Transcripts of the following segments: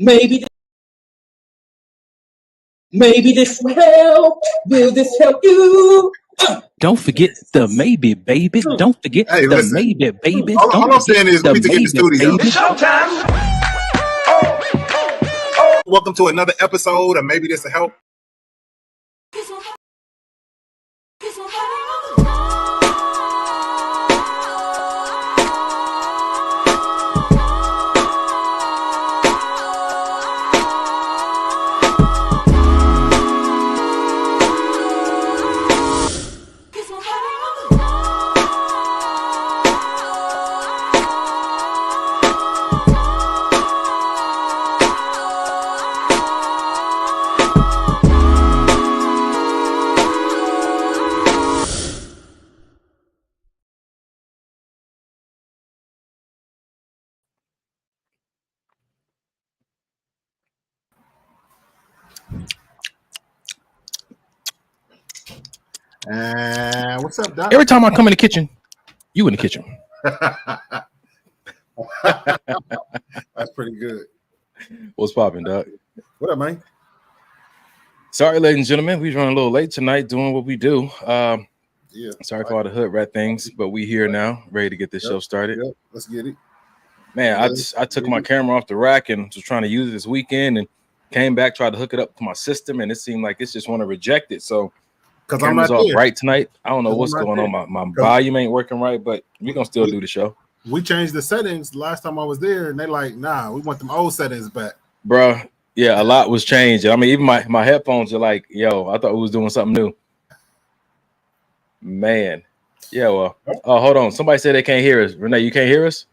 Maybe this will help. Will this help you? Don't forget the maybe, baby. Don't forget the maybe, baby. All I'm saying is we need to get the studio. It's showtime. Welcome to another episode of Maybe This Will Help. What's up, Doc? Every time I come in the kitchen, you in the kitchen. That's pretty good. What's popping, Doc? What up, man? Sorry, ladies and gentlemen, we running a little late tonight doing what we do. Sorry for all the hood rat things, but we here now, ready to get this show started. Yep. Let's get it. Man, I took my camera off the rack and was trying to use it this weekend and came back, tried to hook it up to my system, and it seemed like it's just want to reject it. So because I'm not off there. Right tonight. I don't know what's going on. My volume ain't working right, but we're gonna still do the show. We changed the settings last time I was there, and they like, nah, we want them old settings back. Bruh, yeah, a lot was changed. I mean, even my headphones are like, yo, I thought we was doing something new. Man. Yeah, well. Oh, hold on. Somebody said they can't hear us. Renee, you can't hear us?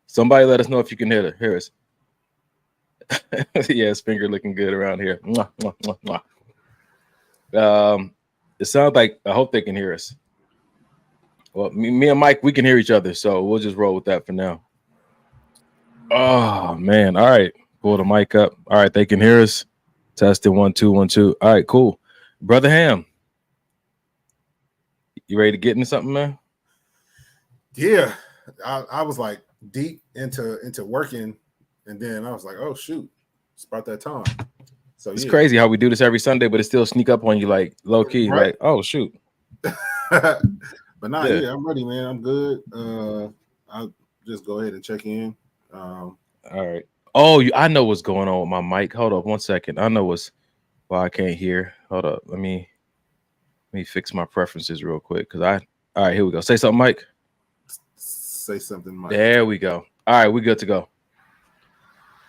Somebody let us know if you can hear us. Yeah, his finger looking good around here. Mwah, mwah, mwah, mwah. It sounds like, I hope they can hear us. Well, me and Mike, we can hear each other, so we'll just roll with that for now. Oh, man. All right. Pull the mic up. All right, they can hear us. Testing 1 2 1 2. All right, cool. Brother Ham, you ready to get into something, man? Yeah. I was like deep into working, and then I was like, oh shoot, it's about that time. So it's crazy how we do this every Sunday, but it still sneak up on you like low key, right? Like, oh shoot. But nah, yeah, I'm ready, man. I'm good. I'll just go ahead and check in. All right. Oh, I know what's going on with my mic. Hold up 1 second. I know why I can't hear. Hold up. Let me fix my preferences real quick. All right, here we go. Say something, Mike. Say something, Mike. There we go. All right, we good to go.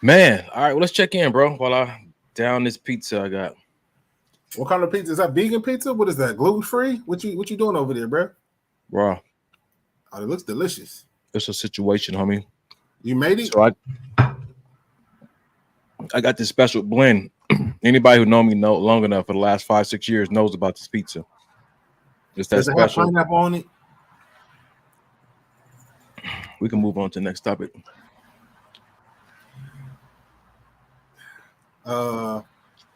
Man, all right, well, let's check in, bro, while I down this pizza I got. What kind of pizza? Is that vegan pizza? What is that? Gluten-free? What you doing over there, bro? Bro. Oh, it looks delicious. It's a situation, homie. You made it? So I got this special blend. Anybody who know me long enough for the last 5-6 years knows about this pizza. It's that Does it special. have pineapple on it? We can move on to the next topic.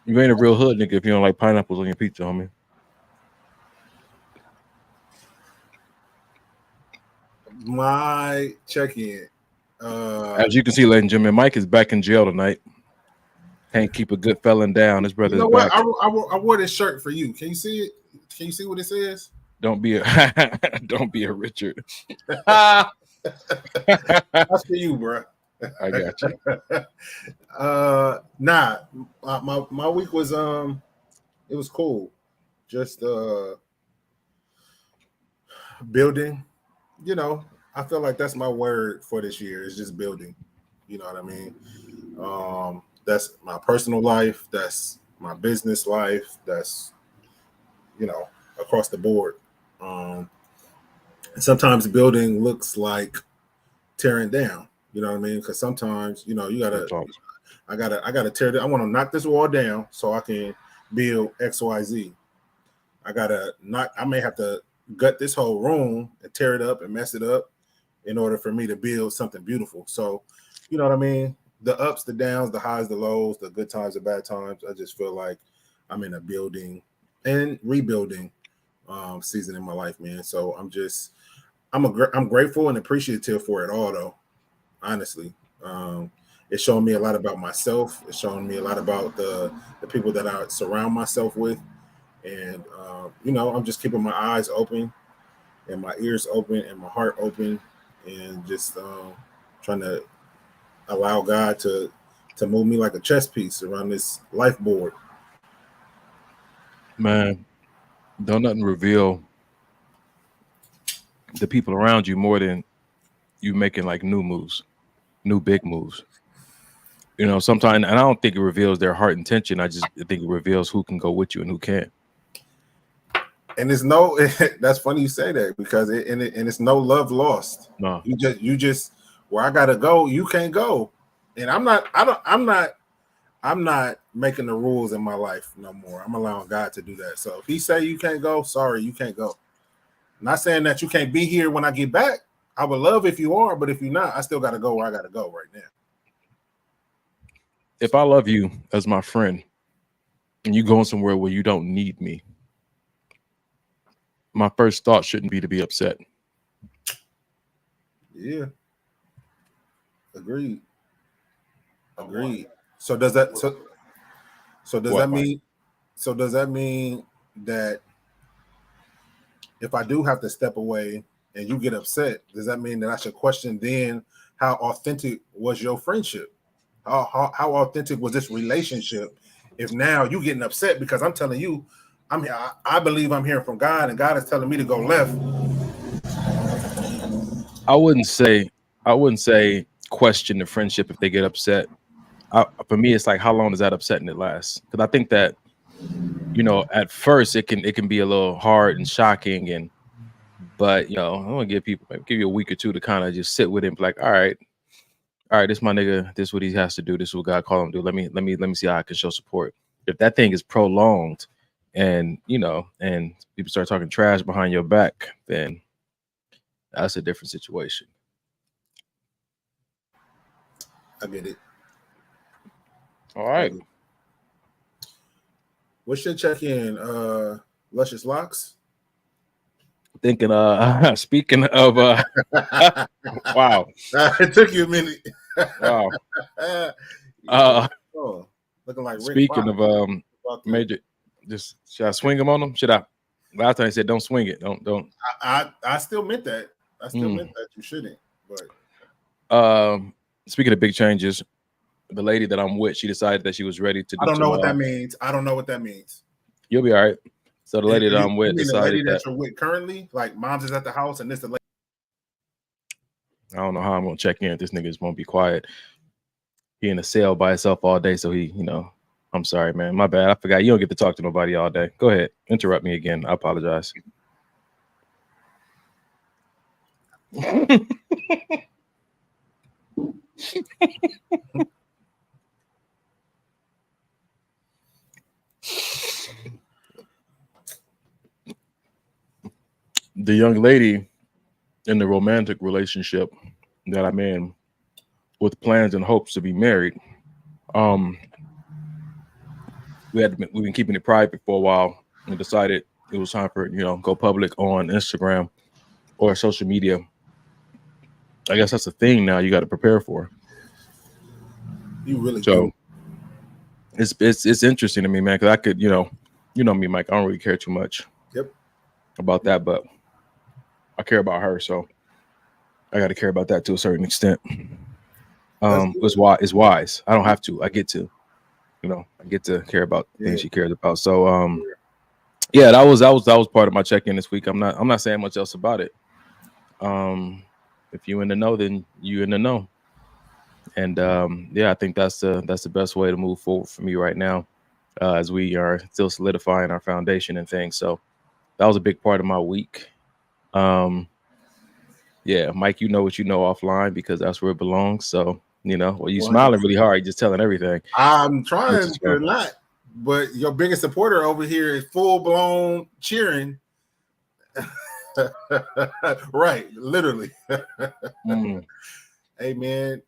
You ain't a real hood nigga if you don't like pineapples on your pizza, homie. My check-in. As you can see, ladies and gentlemen, Mike is back in jail tonight. Can't keep a good felon down. His brother's back. I wore this shirt for you. Can you see it? Can you see what it says? Don't be a Richard. That's for you, bro. I got you. My week was it was cool. Just building. You know, I feel like that's my word for this year. Is just building. You know what I mean? That's my personal life. That's my business life. That's, you know, across the board. Sometimes building looks like tearing down. You know what I mean? Because sometimes, you know, I gotta tear it. I want to knock this wall down so I can build XYZ. I may have to gut this whole room and tear it up and mess it up in order for me to build something beautiful. So, you know what I mean? The ups, the downs, the highs, the lows, the good times, the bad times. I just feel like I'm in a building and rebuilding season in my life, man. So I'm grateful and appreciative for it all, though. honestly. It's showing me a lot about myself. It's showing me a lot about the people that I surround myself with. And, I'm just keeping my eyes open and my ears open and my heart open and just trying to allow God to move me like a chess piece around this life board. Man, don't nothing reveal the people around you more than you making like new moves, new big moves. Sometimes, and I don't think it reveals their heart intention. I think it reveals who can go with you and who can't. And it's that's funny you say that because it's no love lost. No, you just where I gotta go, you can't go. And I'm not making the rules in my life no more. I'm allowing God to do that. So if he say you can't go, sorry, you can't go. Not saying that you can't be here when I get back. I would love if you are, but if you're not, I still gotta go where I gotta go right now. If I love you as my friend and you going somewhere where you don't need me, my first thought shouldn't be to be upset. Yeah. Agreed. So does that mean that if I do have to step away and you get upset, does that mean that I should question then how authentic was your friendship? How authentic was this relationship if now you getting upset because I'm telling you, I believe I'm hearing from God and God is telling me to go left. I wouldn't say question the friendship if they get upset. For me, it's like, how long does that upsetting last? Because I think that, at first it can be a little hard and shocking, but I want to give you a week or two to kind of just sit with him, like, all right, this my nigga, this is what he has to do, this is what God called him to do. Let me see how I can show support. If that thing is prolonged, and and people start talking trash behind your back, then that's a different situation. I get it. All right. What's your check-in? Luscious Locks? Thinking speaking of wow. It took you a minute. Wow. Looking like Rick speaking Fox. Of major, just should I swing him on them? Should I? Last time I said don't swing it. Don't. I still meant that. I still meant that you shouldn't. But speaking of big changes, the lady that I'm with, she decided that she was ready to do I don't know what that means. You'll be all right. So the lady that I'm with decided the lady that you're with currently, like mom's is at the house and this the lady. I don't know how I'm gonna check in. This nigga just won't be quiet. He in a cell by himself all day, so he, I'm sorry, man. My bad. I forgot. You don't get to talk to nobody all day. Go ahead. Interrupt me again. I apologize. The young lady in the romantic relationship that I'm in with plans and hopes to be married, we've been keeping it private for a while and decided it was time for go public on Instagram or social media. I guess that's a thing now you got to prepare for. You really do. It's interesting to me, man, because I could, you know me, Mike, I don't really care too much about that, but I care about her, so I got to care about that to a certain extent. It's wise. I don't have to. I get to, I get to care about things she cares about. So, that was part of my check-in this week. I'm not saying much else about it. If you in the know, then you in the know. And I think that's the best way to move forward for me right now, as we are still solidifying our foundation and things. So that was a big part of my week. Mike, you know what you know offline, because that's where it belongs. So you smiling really hard, you're just telling everything. I'm trying to not, but your biggest supporter over here is full blown cheering. Right, literally. Hey man.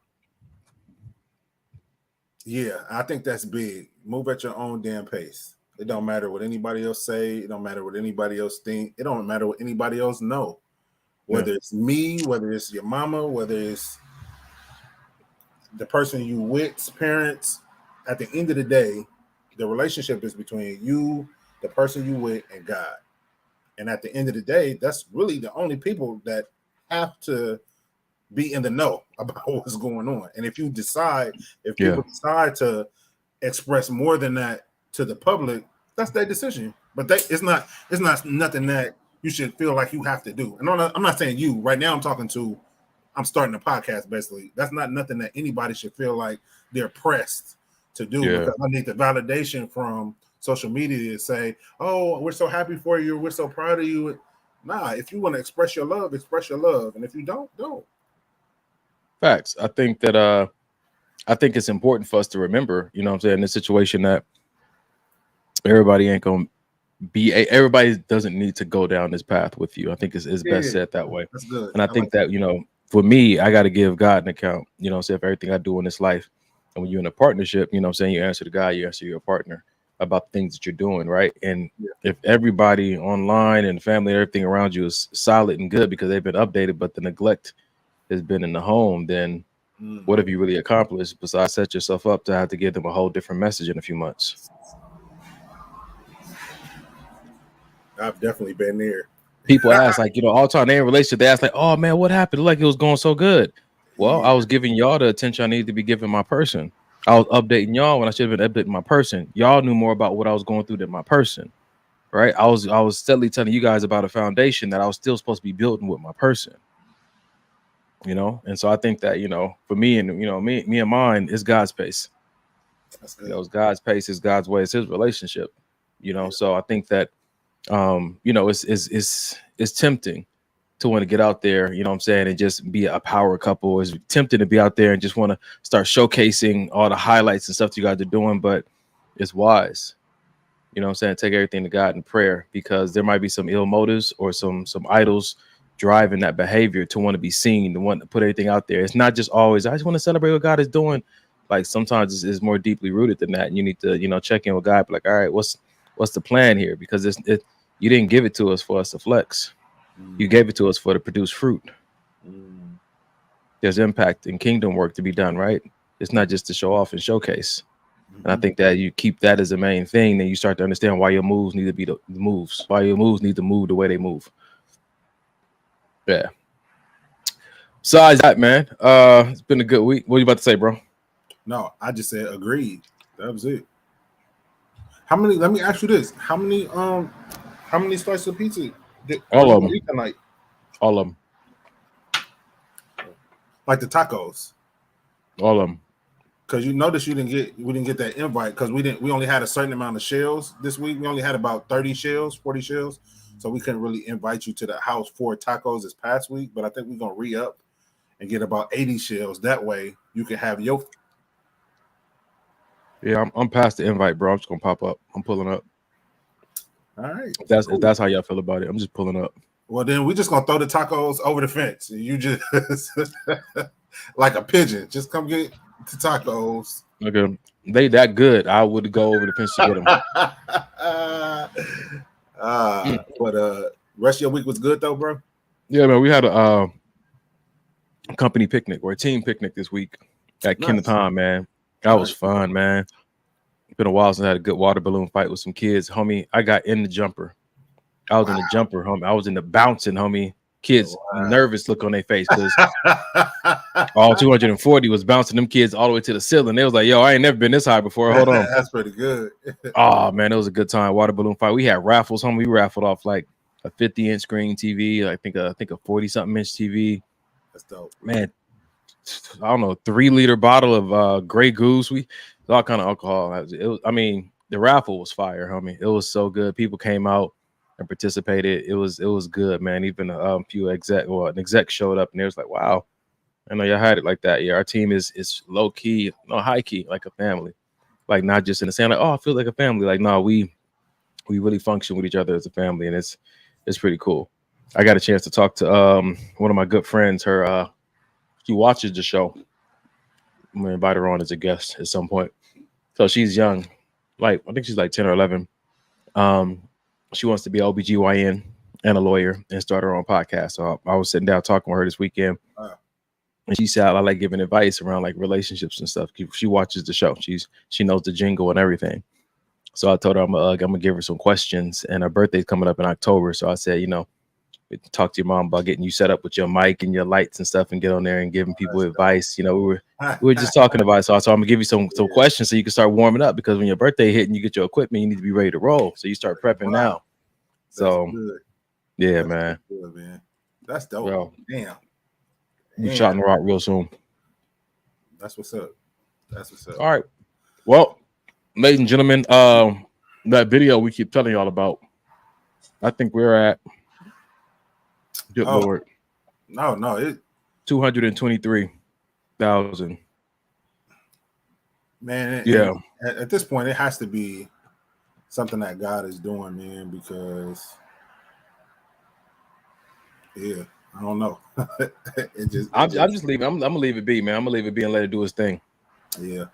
Yeah, I think that's big. Move at your own damn pace. It don't matter what anybody else say. It don't matter what anybody else think. It don't matter what anybody else know. Whether it's me, whether it's your mama, whether it's the person you with, parents. At the end of the day, the relationship is between you, the person you with, and God. And at the end of the day, that's really the only people that have to be in the know about what's going on. And if people decide to express more than that to the public, that's their decision. But it's not nothing that you should feel like you have to do. And I'm not saying you right now. I'm starting a podcast basically. That's not nothing that anybody should feel like they're pressed to do. Yeah. Because I need the validation from social media to say, "Oh, we're so happy for you. We're so proud of you." Nah, if you want to express your love, and if you don't. Facts. I think it's important for us to remember, you know what I'm saying, in this situation that everybody ain't gonna everybody doesn't need to go down this path with you. I think it's best said that way. That's good. And I think that, you know, for me, I got to give God an account, you know what I'm saying, for everything I do in this life. And when you're in a partnership, you know what I'm saying, you answer to God, you answer your partner about the things that you're doing, right? And if everybody online and family and everything around you is solid and good because they've been updated, but the neglect has been in the home, then what have you really accomplished besides set yourself up to have to give them a whole different message in a few months? I've definitely been there. People ask, like, you know, all the time they in relationship, they ask like, oh man, what happened? Like it was going so good. Well, I was giving y'all the attention I needed to be giving my person. I was updating y'all when I should have been updating my person. Y'all knew more about what I was going through than my person, right? I was steadily telling you guys about a foundation that I was still supposed to be building with my person, you know. And so I think that, you know, for me and, you know, me and mine is God's pace. That's good. You know, it's God's pace, is God's way, it's his relationship, you know. So I think that you know, it's tempting to want to get out there, you know what I'm saying, and just be a power couple. It's tempting to be out there and just want to start showcasing all the highlights and stuff that you guys are doing, but it's wise, you know what I'm saying, take everything to God in prayer, because there might be some ill motives or some idols driving that behavior to want to be seen, to want to put everything out there. It's not just always, I just want to celebrate what God is doing. Like sometimes it's more deeply rooted than that, and you need to, you know, check in with God, be like, all right, what's the plan here? Because you didn't give it to us for us to flex. You gave it to us to produce fruit. There's impact and kingdom work to be done, right? It's not just to show off and showcase. And I think that you keep that as the main thing, then you start to understand why your moves need to be the moves, why your moves need to move the way they move. Yeah. Besides that, man, it's been a good week. What are you about to say, bro? No, I just said agreed. That was it. How many? Let me ask you this: how many slices of pizza? All of them. Tonight? All of them. Like the tacos. All of them. Because you notice we didn't get that invite because we only had a certain amount of shells this week. We only had about 40 shells, so we couldn't really invite you to the house for tacos this past week. But I think we're gonna re-up and get about 80 shells. That way you can have your. Yeah, I'm past the invite, bro. I'm just gonna pop up. I'm pulling up. All right. If that's how y'all feel about it, I'm just pulling up. Well, then we just gonna throw the tacos over the fence. You just like a pigeon. Just come get the tacos. Okay, they that good. I would go over the fence to get them. But rest of your week was good though, bro. Yeah, man. We had a company picnic or a team picnic this week at Candid, man. That was fun, man. It's been a while since I had a good water balloon fight with some kids, homie. I got in the jumper. I was in the jumper, homie. I was in the bouncing, homie. Kids nervous look on their face because all 240 was bouncing them kids all the way to the ceiling. They was like, yo, I ain't never been this high before. Hold on. That's pretty good. Oh, man, it was a good time. Water balloon fight. We had raffles, homie. We raffled off like a 50-inch screen TV. I think a 40-something inch TV. That's dope. Man, I don't know, 3-liter bottle of Grey Goose. All kind of alcohol. I mean, the raffle was fire, homie. It was so good. People came out and participated. It was good, man. Even an exec showed up and they was like, wow, I know y'all had it like that. Yeah, our team is low key, no, high key, like a family. Like not just in the same, like, oh, I feel like a family. Like, no, we really function with each other as a family, and it's pretty cool. I got a chance to talk to one of my good friends. Her she watches the show. I'm gonna invite her on as a guest at some point. So she's young, like I think she's like 10 or 11. She wants to be OBGYN and a lawyer and start her own podcast. So I was sitting down talking with her this weekend. And she said I like giving advice around like relationships and stuff. She watches the show. She knows the jingle and everything. So I told her I'm gonna give her some questions, and her birthday's coming up in October. So I said, talk to your mom about getting you set up with your mic and your lights and stuff, and get on there and giving people advice. We were just talking about it. So I'm gonna give you some questions so you can start warming up, because when your birthday hit and you get your equipment, you need to be ready to roll. So you start prepping now. So yeah, that's man. Good, man. That's dope. Bro. Damn. We shot in the rock real soon. That's what's up. All right. Well, ladies and gentlemen, that video we keep telling y'all about, I think we're at, good Lord. No, it 223,000. Man, yeah. At this point, it has to be something that God is doing, man, because I don't know. I'm just leaving. I'm gonna leave it be, man. I'm gonna leave it be and let it do its thing. Yeah.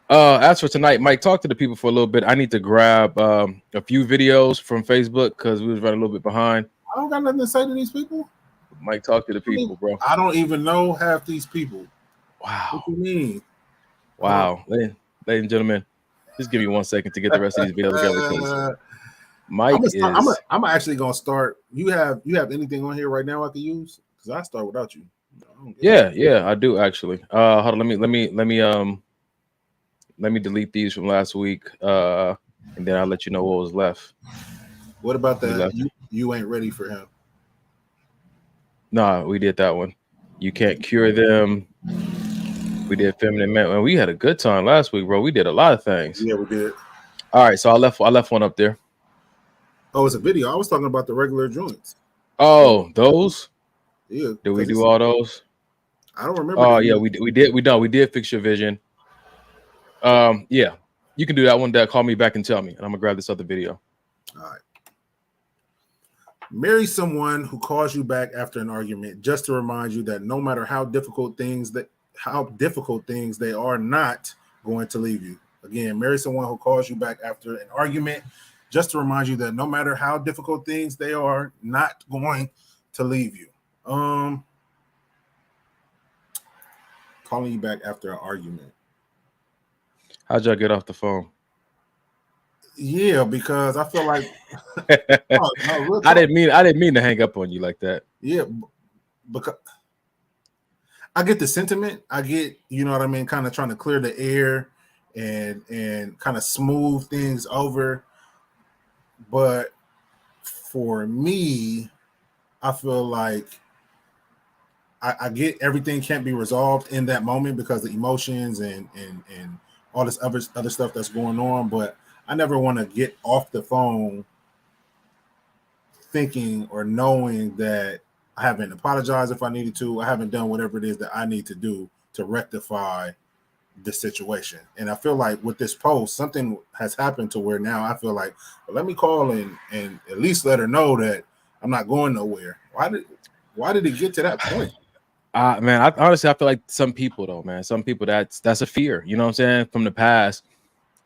As for tonight, Mike, talk to the people for a little bit. I need to grab a few videos from Facebook because we was running a little bit behind. I don't got nothing to say to these people. Mike, talk to the people, bro. I don't even know half these people. Wow. What do you mean? Wow. Ladies and gentlemen, just give me 1 second to get the rest of these videos together. Mike I'm actually gonna start. You have anything on here right now I can use? Because I start without you. Yeah, I do actually. Hold on, let me delete these from last week. And then I'll let you know what was left. What about that? You ain't ready for him. Nah, we did that one. You can't cure them. We did feminine men, and we had a good time last week, bro. We did a lot of things. Yeah, we did. All right, so I left one up there. Oh, it's a video. I was talking about the regular joints. Oh, those? Yeah. Did we do all those? I don't remember. Oh, yeah, we did fix your vision. Yeah, you can do that one. Call me back and tell me, and I'm gonna grab this other video. All right. Marry someone who calls you back after an argument just to remind you that no matter how difficult things they are not going to leave you. Again, marry someone who calls you back after an argument just to remind you that no matter how difficult things they are not going to leave you. Calling you back after an argument. How'd y'all get off the phone? Yeah, because I feel like I didn't mean to hang up on you like that. Yeah, because I get the sentiment. I get, you know what I mean, kind of trying to clear the air and kind of smooth things over. But for me, I feel like I get everything can't be resolved in that moment because the emotions and all this other stuff that's going on. But I never want to get off the phone thinking or knowing that I haven't apologized if I needed to. I haven't done whatever it is that I need to do to rectify the situation. And I feel like with this post, something has happened to where now I feel like, well, let me call and at least let her know that I'm not going nowhere. Why did it get to that point? Man, I honestly feel like some people that's a fear, you know what I'm saying, from the past,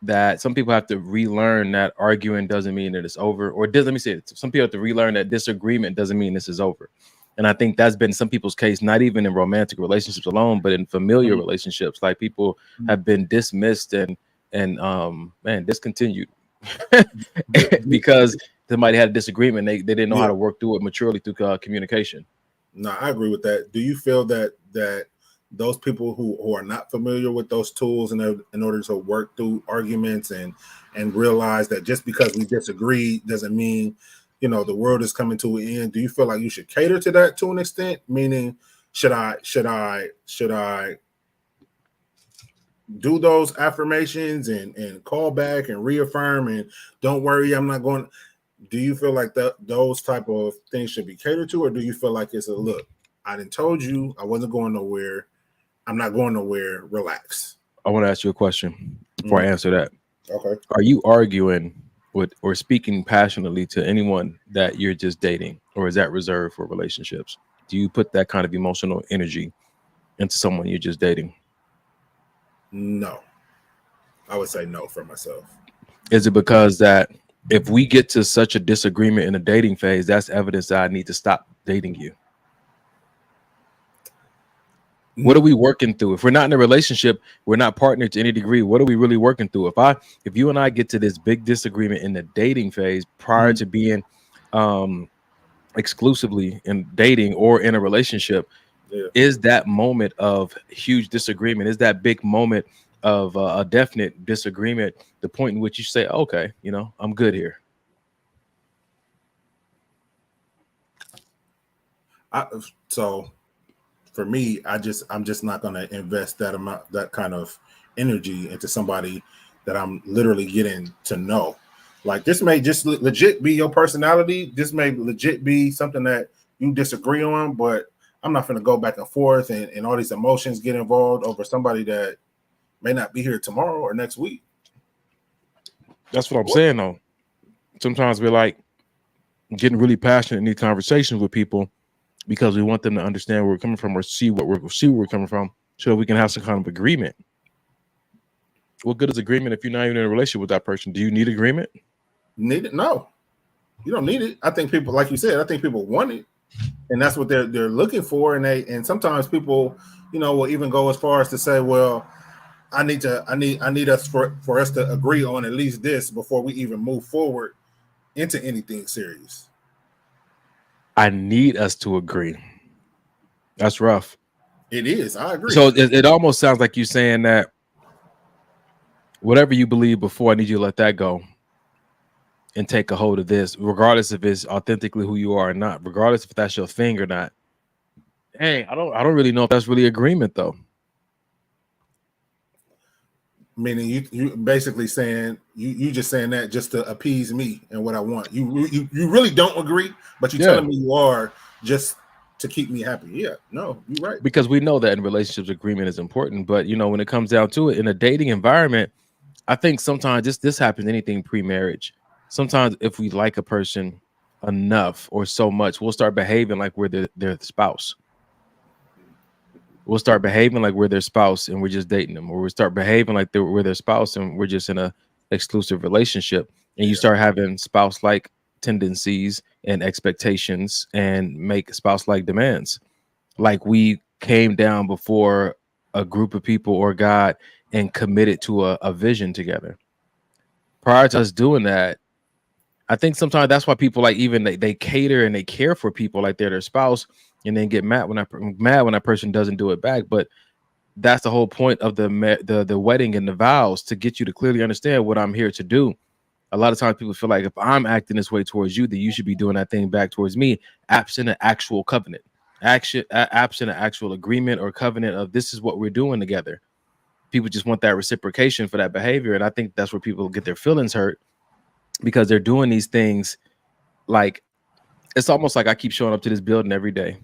that some people have to relearn that arguing doesn't mean that it's over, or let me say it. Some people have to relearn that disagreement doesn't mean this is over. And I think that's been some people's case, not even in romantic relationships alone, but in familiar relationships. Like people have been dismissed and discontinued because somebody had a disagreement. They didn't know how to work through it maturely through communication. No, I agree with that. Do you feel that those people who are not familiar with those tools in order to work through arguments and realize that just because we disagree doesn't mean, you know, the world is coming to an end? Do you feel like you should cater to that to an extent? Meaning, should I do those affirmations and call back and reaffirm and don't worry, I'm not going? Do you feel like those type of things should be catered to, or do you feel like it's a look, I done told you I wasn't going nowhere, I'm not going nowhere, relax? I want to ask you a question before I answer that. Okay. Are you arguing with or speaking passionately to anyone that you're just dating, or is that reserved for relationships? Do you put that kind of emotional energy into someone you're just dating? No. I would say no for myself. Is it because that if we get to such a disagreement in a dating phase, that's evidence that I need to stop dating you? What are we working through? If we're not in a relationship, we're not partnered to any degree. What are we really working through? If you and I get to this big disagreement in the dating phase prior to being exclusively in dating or in a relationship, is that moment of huge disagreement, is that big moment of a definite disagreement the point in which you say, okay, you know, I'm good here? So for me, I'm just not going to invest that kind of energy into somebody that I'm literally getting to know. Like, this may just legit be your personality. This may legit be something that you disagree on, but I'm not going to go back and forth and all these emotions get involved over somebody that may not be here tomorrow or next week. That's what I'm saying, though. Sometimes we're like getting really passionate in these conversations with people because we want them to understand where we're coming from or see where we're coming from, so we can have some kind of agreement. What good is agreement if you're not even in a relationship with that person? Do you need agreement? Need it? No, you don't need it. I think people, like you said, I think people want it, and that's what they're looking for. And sometimes people, you know, will even go as far as to say, well, I need us for us to agree on at least this before we even move forward into anything serious. I need us to agree. That's rough. It is. I agree. So it almost sounds like you're saying that whatever you believe before, I need you to let that go and take a hold of this, regardless if it's authentically who you are or not, regardless if that's your thing or not. Hey, I don't really know if that's really agreement, though. Meaning you basically saying you just saying that just to appease me and what I want. You really don't agree, but you're telling me you are just to keep me happy. Yeah, no, you're right. Because we know that in relationships, agreement is important. But you know, when it comes down to it, in a dating environment, I think sometimes this happens anything pre-marriage. Sometimes if we like a person enough or so much, we'll start behaving like we're their spouse. We'll start behaving like we're their spouse and we're just dating them, or we'll start behaving like we're their spouse and we're just in a exclusive relationship. And you start having spouse-like tendencies and expectations and make spouse-like demands. Like we came down before a group of people or God and committed to a vision together. Prior to us doing that, I think sometimes that's why people like even they cater and they care for people like they're their spouse, and then get mad when that person doesn't do it back. But that's the whole point of the wedding and the vows, to get you to clearly understand what I'm here to do. A lot of times people feel like if I'm acting this way towards you, then you should be doing that thing back towards me, absent an actual covenant, absent an actual agreement or covenant of this is what we're doing together. People just want that reciprocation for that behavior. And I think that's where people get their feelings hurt, because they're doing these things like, it's almost like I keep showing up to this building every day,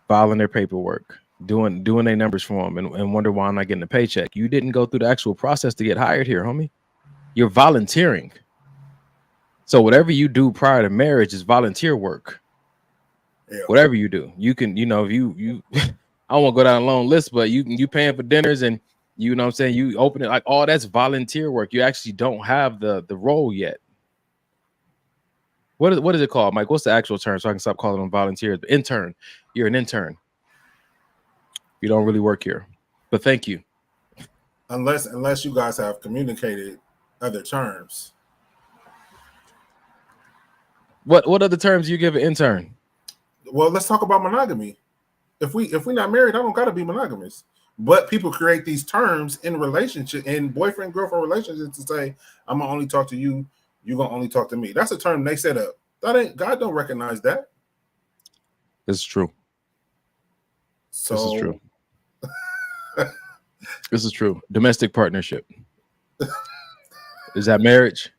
filing their paperwork, doing their numbers for them, and wonder why I'm not getting a paycheck. You didn't go through the actual process to get hired here, homie. You're volunteering. So whatever you do prior to marriage is volunteer work. Yeah. Whatever you do, you can, you know, you I won't go down a long list, but you paying for dinners and you know what I'm saying, you open it, like all that's volunteer work. You actually don't have the role yet. What is it called, Mike? What's the actual term so I can stop calling them volunteers? Intern. You're an intern. You don't really work here. But thank you. Unless you guys have communicated other terms. What other terms do you give an intern? Well, let's talk about monogamy. If we're not married, I don't gotta be monogamous. But people create these terms in relationship, in boyfriend girlfriend relationships, to say I'm gonna only talk to you, you're gonna only talk to me. That's a term they set up. God don't recognize that. This is true. So this is true. This is true. Domestic partnership. Is that marriage?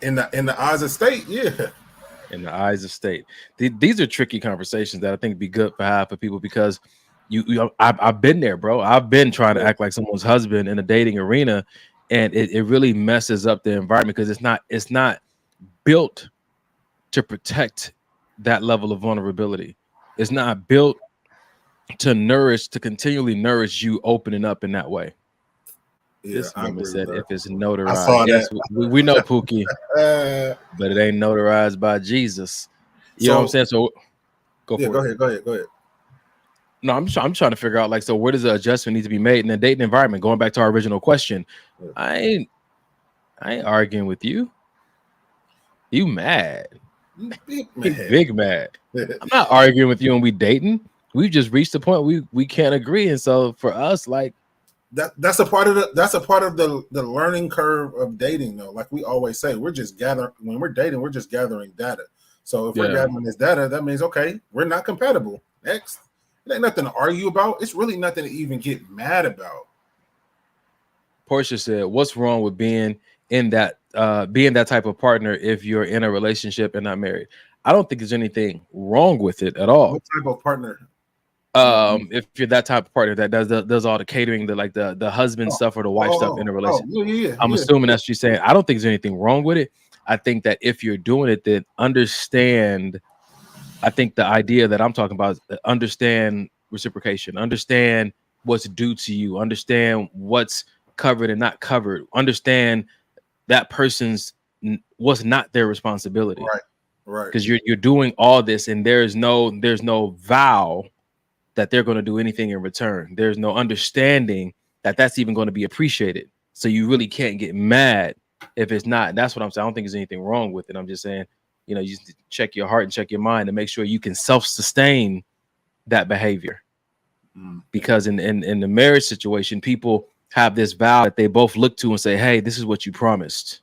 In the eyes of state, yeah. In the eyes of state. These are tricky conversations that I think be good for half of people, because I've been there, bro. I've been trying to act like someone's husband in a dating arena, and it really messes up the environment, because it's not built to protect that level of vulnerability. It's not built to continually nourish you opening up in that way. Yeah, this woman said if it's notarized. Yes, we know, Pookie, but it ain't notarized by Jesus. You know what I'm saying? So Go for it. Go ahead. No, I'm trying to figure out, like, so where does the adjustment need to be made in the dating environment? Going back to our original question, I ain't arguing with you. You mad? Big mad. I'm not arguing with you and we dating. We've just reached the point we can't agree. And so for us, like that's a part of the learning curve of dating, though. Like we always say, we're just gathering when we're dating, we're just gathering data. So if we're gathering this data, that means okay, we're not compatible. Next. It ain't nothing to argue about. It's really nothing to even get mad about. Portia said, what's wrong with being in that type of partner if you're in a relationship and not married? I don't think there's anything wrong with it at all. What type of partner? If you're that type of partner that does all the catering, the husband stuff or the wife stuff in a relationship. I'm assuming that's what she's saying. I don't think there's anything wrong with it. I think that if you're doing it, then understand. I think the idea that I'm talking about is understand reciprocation, understand what's due to you, understand what's covered and not covered, understand that person's what's not their responsibility. Right. Because you're doing all this and there's no vow that they're going to do anything in return. There's no understanding that that's even going to be appreciated. So you really can't get mad if it's not. That's what I'm saying. I don't think there's anything wrong with it. I'm just saying, you just check your heart and check your mind to make sure you can self-sustain that behavior. Because in the marriage situation, people have this vow that they both look to and say, hey, this is what you promised.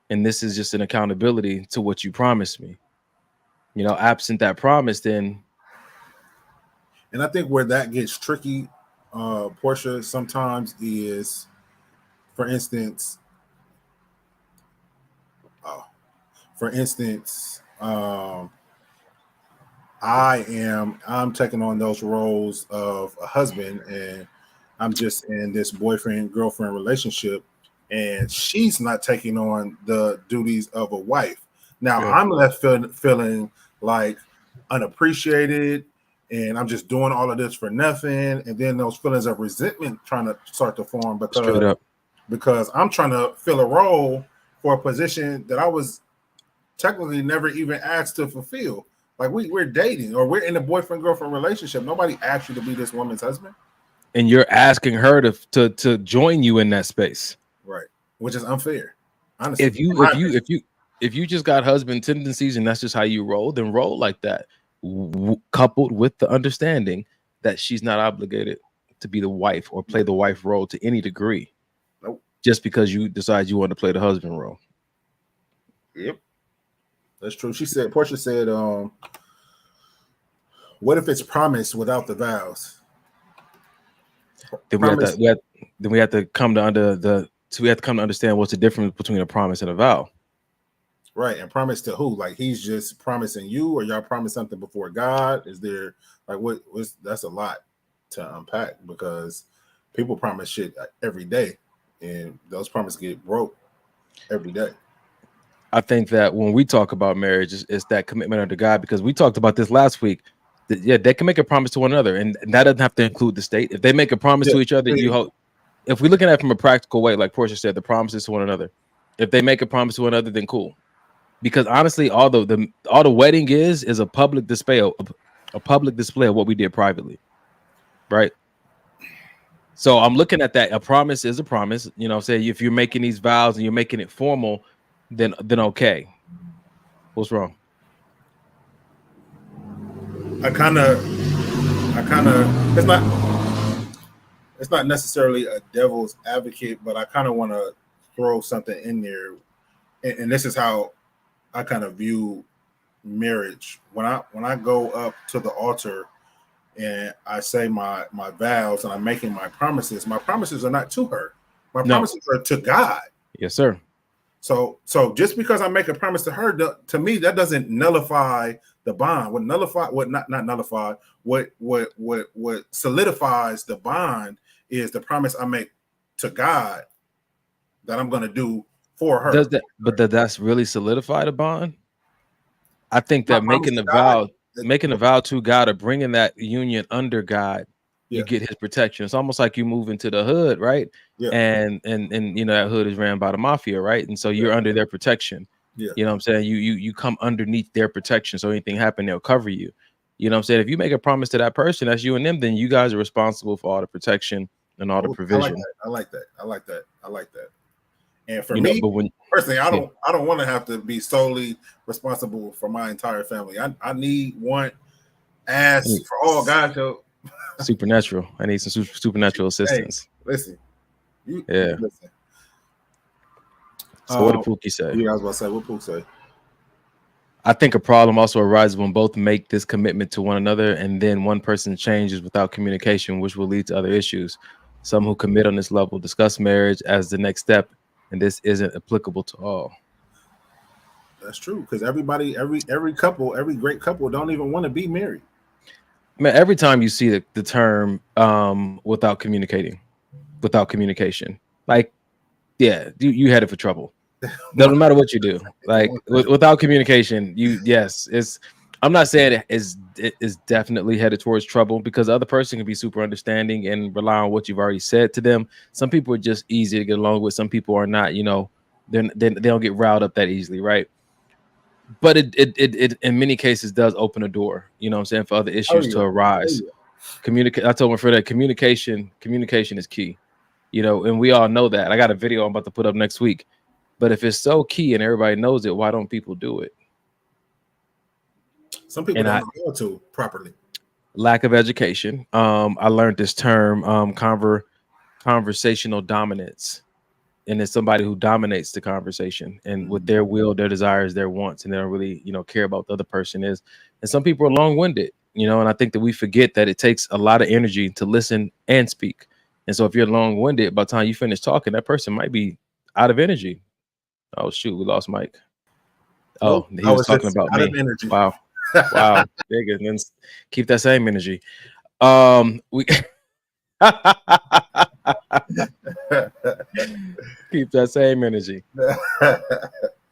And this is just an accountability to what you promised me. Absent that promise, then. And I think where that gets tricky, Portia, sometimes is, for instance, I'm taking on those roles of a husband and I'm just in this boyfriend-girlfriend relationship and she's not taking on the duties of a wife. Now I'm left feeling like unappreciated and I'm just doing all of this for nothing. And then those feelings of resentment trying to start to form because I'm trying to fill a role for a position that I was technically never even asked to fulfill. Like we're dating or we're in a boyfriend-girlfriend relationship. Nobody asked you to be this woman's husband. And you're asking her to join you in that space. Right. Which is unfair. Honestly. If you just got husband tendencies and that's just how you roll, then roll like that. Coupled with the understanding that she's not obligated to be the wife or play the wife role to any degree. Nope. Just because you decide you want to play the husband role. Yep. That's true. Portia said, what if it's promised without the vows? Then we have to come to understand what's the difference between a promise and a vow. Right. And promise to who? Like he's just promising you or y'all promise something before God? Is there like that's a lot to unpack because people promise shit every day and those promises get broke every day. I think that when we talk about marriage, it's that commitment under God, because we talked about this last week. They can make a promise to one another, and that doesn't have to include the state. If they make a promise to each other, you hope. If we're looking at it from a practical way, like Portia said, the promises to one another. If they make a promise to one another, then cool. Because honestly, all the wedding is a public display of what we did privately, right? So I'm looking at that. A promise is a promise. Say if you're making these vows and you're making it formal, then okay. What's wrong? I kind of it's not necessarily a devil's advocate, but I kind of want to throw something in there, and this is how I kind of view marriage. When I go up to the altar and I say my vows and I'm making my promises are not to her. My promises are to God. Yes, sir. So just because I make a promise to her, to me, that doesn't nullify the bond. What solidifies the bond is the promise I make to God that I'm going to do for her. Does that's really solidify the bond? I think that making a vow to God or bringing that union under God, you get his protection. It's almost like you move into the hood, right? Yeah. And that hood is ran by the mafia, right? And so you're under their protection. Yeah. You know what I'm saying? You come underneath their protection. So anything happen, they'll cover you. You know what I'm saying? If you make a promise to that person, that's you and them, then you guys are responsible for all the protection and all the provision. I like that. And for you know, me, but when personally, I don't want to have to be solely responsible for my entire family. I need one ass for all guys. So supernatural. I need some supernatural assistance. Hey, listen. Listen. So what did Pookie say? Yeah, I was about to say, what Pookie say? I think a problem also arises when both make this commitment to one another and then one person changes without communication, which will lead to other issues. Some who commit on this level discuss marriage as the next step, and this isn't applicable to all. That's true, because everybody, every couple, every great couple don't even want to be married. Man, every time you see the term without communication, like, yeah, you headed for trouble. No matter what you do, like without communication, I'm not saying it is definitely headed towards trouble, because the other person can be super understanding and rely on what you've already said to them. Some people are just easy to get along with. Some people are not, you know, they don't get riled up that easily, right? But it in many cases does open a door, you know what I'm saying, for other issues to arise. Communicate. I told my friend that communication is key, you know, and we all know that. I got a video I'm about to put up next week. But if it's so key and everybody knows it, why don't people do it? Some people don't know how to properly. Lack of education. I learned this term, conversational dominance. And it's somebody who dominates the conversation and with their will, their desires, their wants, and they don't really, you know, care about what the other person is. And some people are long-winded, you know, and I think that we forget that it takes a lot of energy to listen and speak. And so if you're long-winded, by the time you finish talking, that person might be out of energy. Oh shoot, we lost Mike. Oh, he was talking about me. Wow. Wow. Nigga, keep that same energy. We keep that same energy.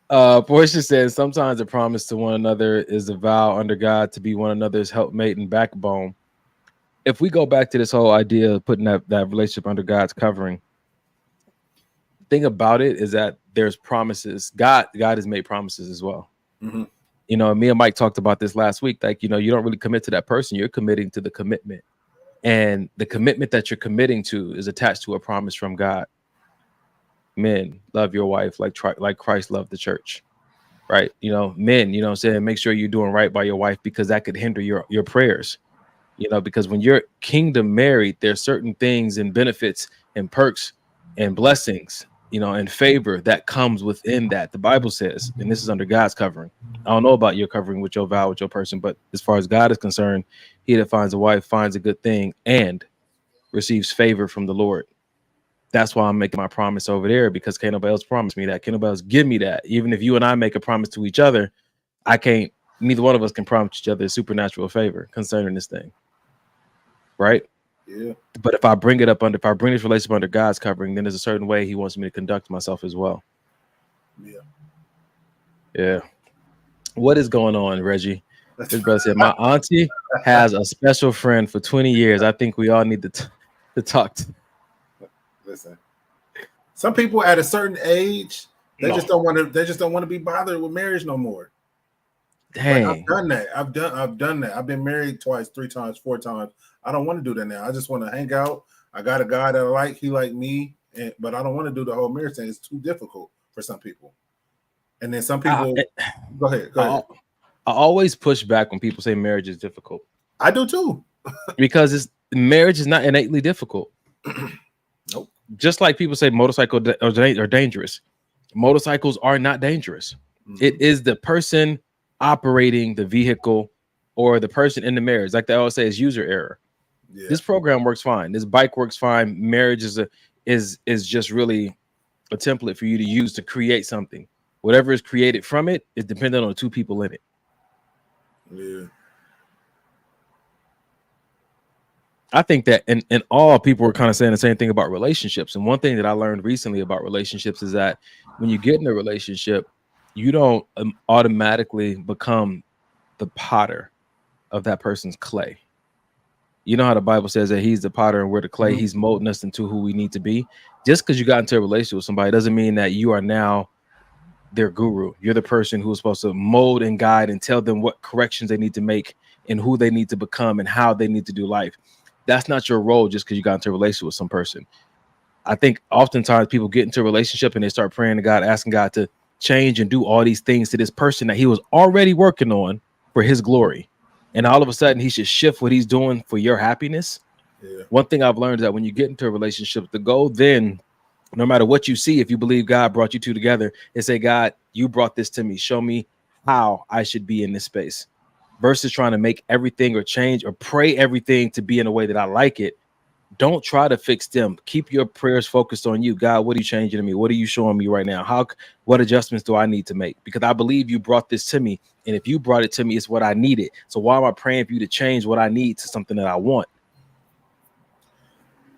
Portia says sometimes a promise to one another is a vow under God to be one another's helpmate and backbone. If we go back to this whole idea of putting that relationship under God's covering, thing about it is that there's promises. God has made promises as well. Mm-hmm. You know, me and Mike talked about this last week. Like, you know, you don't really commit to that person. You're committing to the commitment. And the commitment that you're committing to is attached to a promise from God. Men, love your wife like Christ loved the church. Right? You know, men, you know what I'm saying? Make sure you're doing right by your wife, because that could hinder your prayers. You know, because when you're kingdom married, there's certain things and benefits and perks and blessings, you know, and favor that comes within that. The Bible says, and this is under God's covering. I don't know about your covering with your vow with your person, but as far as God is concerned, he that finds a wife finds a good thing and receives favor from the Lord. That's why I'm making my promise over there, because can't nobody else promise me that. Can't nobody else give me that. Even if you and I make a promise to each other, neither one of us can promise each other a supernatural favor concerning this thing. Right? Yeah. But if I bring this relationship under God's covering, then there's a certain way he wants me to conduct myself as well. Yeah. Yeah. What is going on, Reggie? His brother said, my auntie has a special friend for 20 years. I think we all need to talk to. Listen, some people at a certain age, they just don't want to be bothered with marriage no more. Dang. Like, I've done that. I've been married twice, 3 times, 4 times. I don't want to do that now. I just want to hang out. I got a guy that I like. He like me, but I don't want to do the whole marriage thing. It's too difficult for some people. And then some people, go ahead. I always push back when people say marriage is difficult. I do too. Because marriage is not innately difficult. Nope. Just like people say motorcycles are dangerous. Motorcycles are not dangerous. Mm-hmm. It is the person operating the vehicle or the person in the marriage. Like they always say, is user error. Yeah. This program works fine. This bike works fine. Marriage is just really a template for you to use to create something. Whatever is created from it is dependent on the 2 people in it. Yeah. I think that and all people were kind of saying the same thing about relationships. And one thing that I learned recently about relationships is that when you get in a relationship, you don't automatically become the potter of that person's clay. You know how the Bible says that he's the potter and we're the clay. Mm-hmm. He's molding us into who we need to be. Just because you got into a relationship with somebody doesn't mean that you are now their guru. You're the person who's supposed to mold and guide and tell them what corrections they need to make and who they need to become and how they need to do life. That's not your role just because you got into a relationship with some person. I think oftentimes people get into a relationship and they start praying to God, asking God to change and do all these things to this person that he was already working on for his glory. And all of a sudden he should shift what he's doing for your happiness. Yeah. One thing I've learned is that when you get into a relationship, the goal then, no matter what you see, if you believe God brought you two together, is say, God, you brought this to me. Show me how I should be in this space, versus trying to make everything or change or pray everything to be in a way that I like it. Don't try to fix them. Keep your prayers focused on you. God, what are you changing in me? What are you showing me right now? What adjustments do I need to make? Because I believe you brought this to me. And if you brought it to me, it's what I needed. So why am I praying for you to change what I need to something that I want?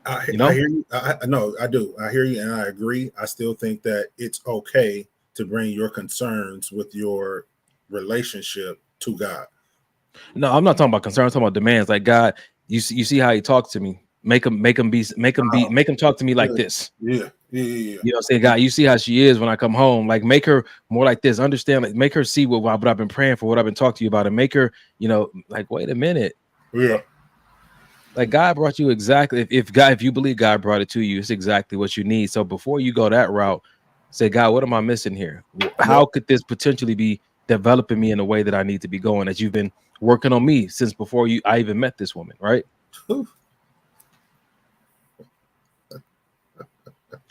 I hear you. No, I do. I hear you and I agree. I still think that it's okay to bring your concerns with your relationship to God. No, I'm not talking about concerns. I'm talking about demands. Like, God, you see how he talks to me. Make him talk to me like this. Yeah. You know what I'm saying? God, you see how she is when I come home. Like, make her more like this. Understand, like, make her see what I've been praying for, what I've been talking to you about, and make her, like, wait a minute. Yeah. Like, God brought you exactly. If you believe God brought it to you, it's exactly what you need. So before you go that route, say, God, what am I missing here? How could this potentially be developing me in a way that I need to be going, as you've been working on me since before I even met this woman, right?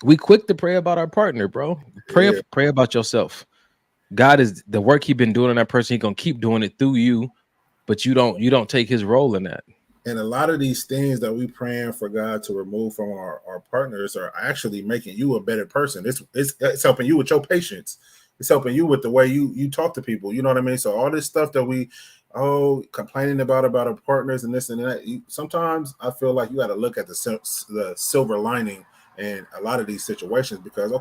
We quick to pray about our partner, bro. Pray about yourself. God is the work he's been doing on that person. He's gonna keep doing it through you, but you don't take his role in that. And a lot of these things that we praying for God to remove from our partners are actually making you a better person. It's helping you with your patience. It's helping you with the way you talk to people. You know what I mean? So all this stuff that we complaining about our partners and this and that. Sometimes I feel like you got to look at the silver lining in a lot of these situations, because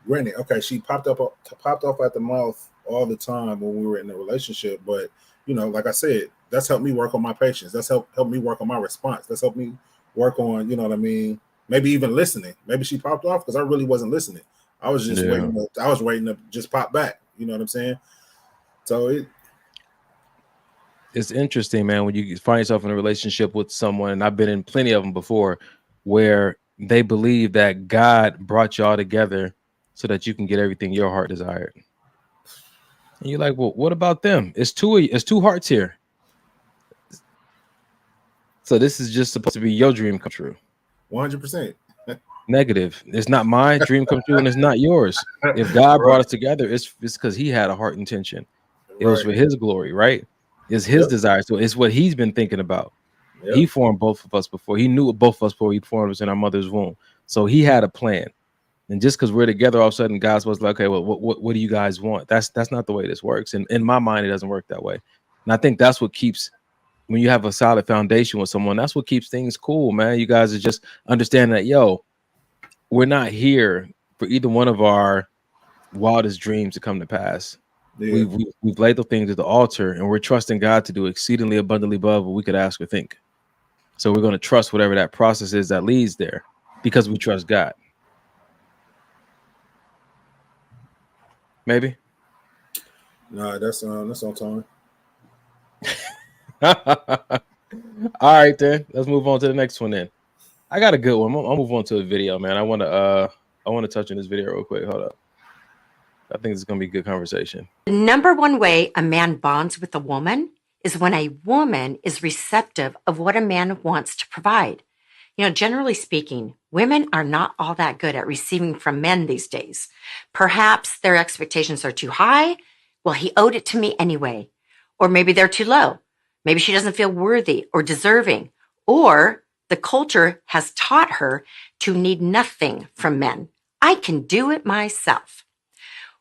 granted, she popped off at the mouth all the time when we were in a relationship, but like I said, that's helped me work on my patience. That's helped me work on my response. That's helped me work on, you know what I mean, maybe even listening. Maybe she popped off because I really wasn't listening. I was just waiting. I was waiting to just pop back. You know what I'm saying? So it's interesting, man, when you find yourself in a relationship with someone, and I've been in plenty of them before, where they believe that God brought y'all together so that you can get everything your heart desired. And you're like, well, what about them? It's two hearts here. So this is just supposed to be your dream come true. 100%. Negative. It's not my dream come true, and it's not yours. If God brought us together, it's because he had a heart intention. It was for his glory, right? It's his desire. So it's what he's been thinking about. He formed both of us before. He knew both of us before he formed us in our mother's womb. So he had a plan. And just because we're together, all of a sudden God's supposed to like, okay, well, what do you guys want? That's not the way this works. And in my mind, it doesn't work that way. And I think that's what keeps, when you have a solid foundation with someone, that's what keeps things cool, man. You guys are just understanding that, we're not here for either one of our wildest dreams to come to pass. Yeah. We've laid the things at the altar, and we're trusting God to do exceedingly abundantly above what we could ask or think. So we're going to trust whatever that process is that leads there, because we trust God. Maybe. No, that's on time. All right, then let's move on to the next one. Then I got a good one. I'll move on to a video, man. I want to touch on this video real quick. Hold up. I think it's going to be a good conversation. The number one way a man bonds with a woman is when a woman is receptive of what a man wants to provide. Generally speaking, women are not all that good at receiving from men these days. Perhaps their expectations are too high. Well, he owed it to me anyway. Or maybe they're too low. Maybe she doesn't feel worthy or deserving. Or the culture has taught her to need nothing from men. I can do it myself.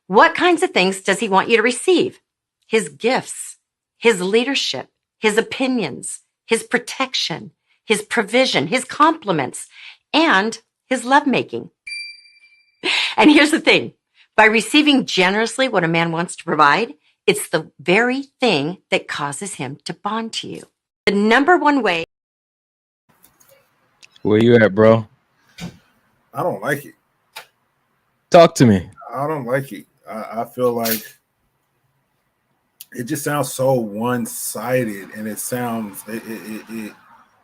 What kinds of things does he want you to receive? His gifts, his leadership, his opinions, his protection, his provision, his compliments, and his lovemaking. And here's the thing. By receiving generously what a man wants to provide, it's the very thing that causes him to bond to you. The number one way. Where you at, bro? I don't like it. Talk to me. I don't like it. I feel like it just sounds so one-sided, and it sounds it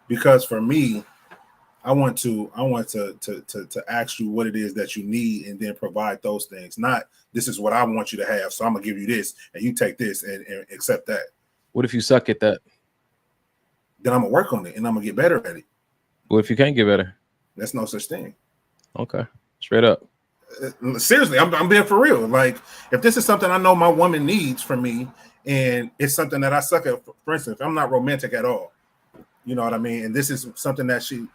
because for me, I want to ask you what it is that you need and then provide those things. Not this is what I want you to have, so I'm gonna give you this and you take this and accept that. What if you suck at that? Then I'm gonna work on it and I'm gonna get better at it. What if you can't get better? That's no such thing. Okay, straight up. Seriously, I'm being for real. Like, if this is something I know my woman needs from me, and it's something that I suck at, for instance, if I'm not romantic at all, you know what I mean, and this is something that she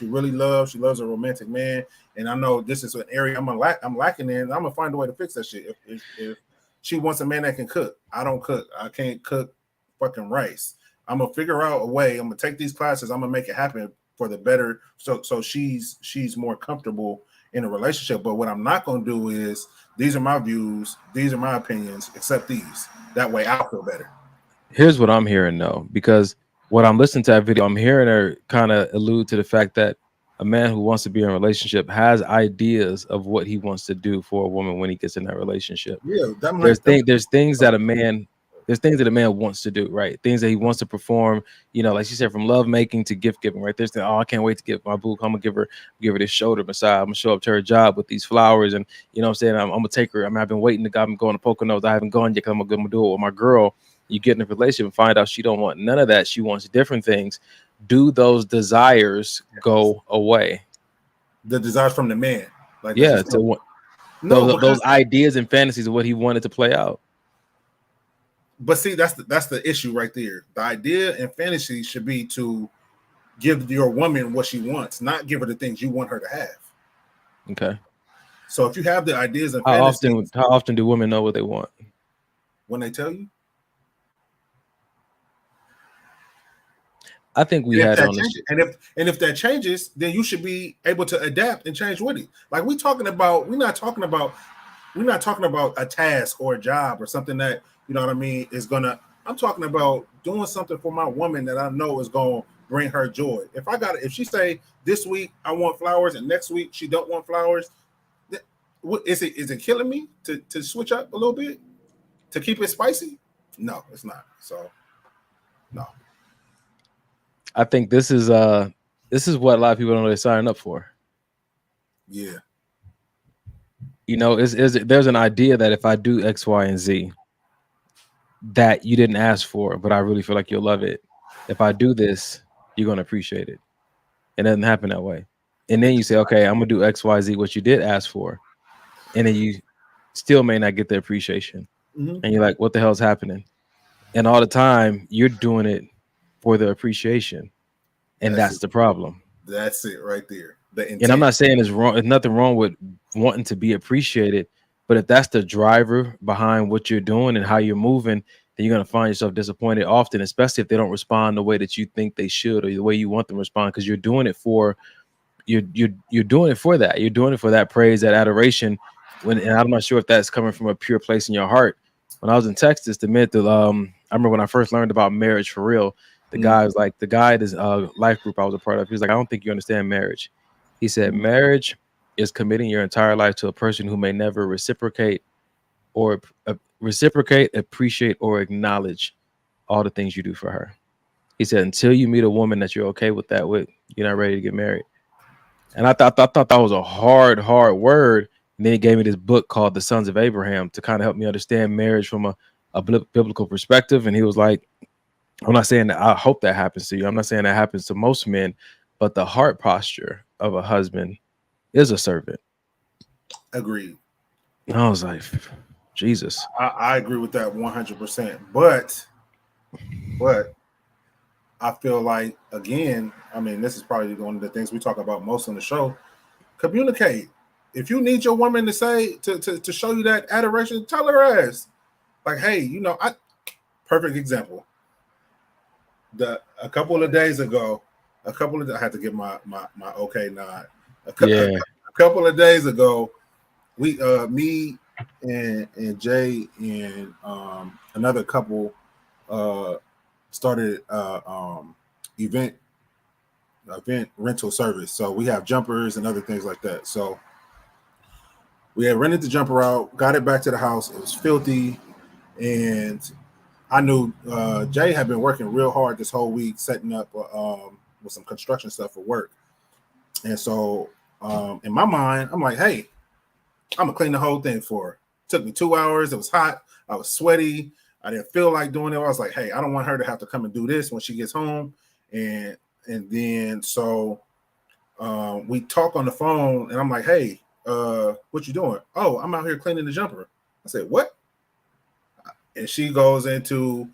really loves. She loves a romantic man, and I know this is an area I'm lacking in. I'm gonna find a way to fix that shit. If she wants a man that can cook, I don't cook. I can't cook fucking rice. I'm gonna figure out a way. I'm gonna take these classes. I'm gonna make it happen for the better. So she's more comfortable in a relationship. But what I'm not going to do is, these are my views, these are my opinions, accept these. That way I'll feel better. Here's what I'm hearing though, because what I'm listening to that video, I'm hearing her kind of allude to the fact that a man who wants to be in a relationship has ideas of what he wants to do for a woman when he gets in that relationship. Yeah, there's things that a man wants to do, right? Things that he wants to perform, you know, like she said, from love making to gift giving, right? There's I can't wait to get my boo. I'm gonna give her this shoulder massage. I'm gonna show up to her job with these flowers, and you know what I'm saying, I'm gonna take her. I've been waiting to I'm going to Poconos. I haven't gone yet because I'm gonna do it with my girl. You get in a relationship and find out she don't want none of that. She wants different things. Do those desires go away? The desires from the man, like, yeah, those ideas and fantasies of what he wanted to play out. But see, that's the issue right there. The idea and fantasy should be to give your woman what she wants, not give her the things you want her to have. Okay. So if you have the ideas and how often do women know what they want? When they tell you. I think we had on this. And if that changes, then you should be able to adapt and change with it. Like we're not talking about a task or a job or something that, you know what I mean, I'm talking about doing something for my woman that I know is gonna bring her joy. If she say this week I want flowers and next week she don't want flowers, is it killing me to switch up a little bit to keep it spicy? No, it's not. So no. I think this is what a lot of people don't know they're signing up for. Yeah. You know, there's an idea that if I do X, Y, and Z that you didn't ask for, but I really feel like you'll love it. If I do this, you're going to appreciate it. It doesn't happen that way. And then you say, okay, I'm going to do X, Y, Z, what you did ask for. And then you still may not get the appreciation. Mm-hmm. And you're like, what the hell's happening? And all the time you're doing it for the appreciation. And that's the problem. That's it right there. And I'm not saying it's wrong. There's nothing wrong with wanting to be appreciated. But if that's the driver behind what you're doing and how you're moving, then you're going to find yourself disappointed often, especially if they don't respond the way that you think they should or the way you want them to respond, because you're doing it for you're doing it for that. You're doing it for that praise, that adoration. And I'm not sure if that's coming from a pure place in your heart. When I was in Texas, I remember when I first learned about marriage for real, the guy was like, the guy at this life group I was a part of, he was like, I don't think you understand marriage. He said, marriage is committing your entire life to a person who may never reciprocate, appreciate, or acknowledge all the things you do for her. He said, until you meet a woman that you're okay with that with, you're not ready to get married. And I thought that was a hard word. And then he gave me this book called The Sons of Abraham to kind of help me understand marriage from a biblical perspective. And he was like, I'm not saying that I hope that happens to you. I'm not saying that happens to most men, but the heart posture of a husband is a servant. Agreed. And I was like, Jesus. I agree with that 100%. But I feel like, again, I mean, this is probably one of the things we talk about most on the show. Communicate. If you need your woman to say to show you that adoration, tell her ass. Like, hey, you know, perfect example. A couple of days ago, I had to get my okay nod. A couple of days ago, we me and Jay and another couple started event rental service. So we have jumpers and other things like that. So We had rented the jumper out, got it back to the house. It was filthy, and I knew Jay had been working real hard this whole week setting up with some construction stuff for work. And so in my mind, I'm like, hey, I'm gonna clean the whole thing for her. It took me 2 hours. It was hot. I was sweaty. I didn't feel like doing it. I was like, hey, I don't want her to have to come and do this when she gets home. And then so we talk on the phone, and I'm like, hey, what you doing? Oh, I'm out here cleaning the jumper. I said, what? And she goes into,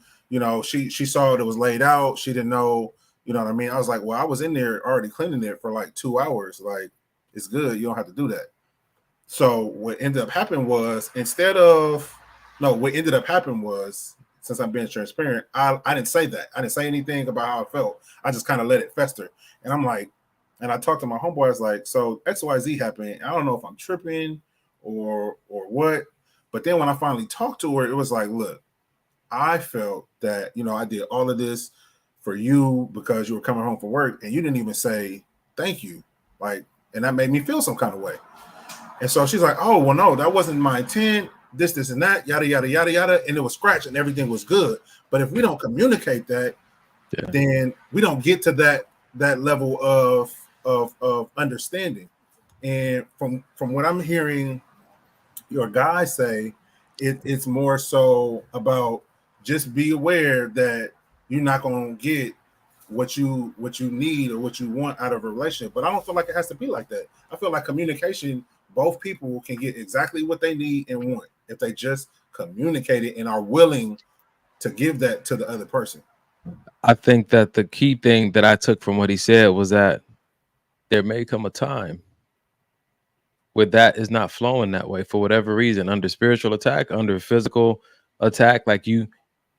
she saw it was laid out. She didn't know, you know what I mean? I was like, well, I was in there already cleaning it for like 2 hours. Like, it's good. You don't have to do that. So what ended up happening was, since I'm being transparent, I didn't say that. I didn't say anything about how I felt. I just kind of let it fester. And I'm like, and I talked to my homeboy. I was like, so XYZ happened. I don't know if I'm tripping or what. But then when I finally talked to her, it was like, look, I felt that, I did all of this for you because you were coming home from work and you didn't even say thank you. Like, and that made me feel some kind of way. And so she's like, oh, well, no, that wasn't my intent. This, and that, yada, yada, yada, yada. And it was scratched and everything was good. But if we don't communicate that, then we don't get to that level of understanding. And from what I'm hearing your guys say, it's more so about just be aware that you're not going to get what you need or what you want out of a relationship. But I don't feel like it has to be like that. I feel like communication, both people can get exactly what they need and want if they just communicate it and are willing to give that to the other person. I think that the key thing that I took from what he said was that there may come a time where that is not flowing that way for whatever reason, under spiritual attack, under physical attack. Like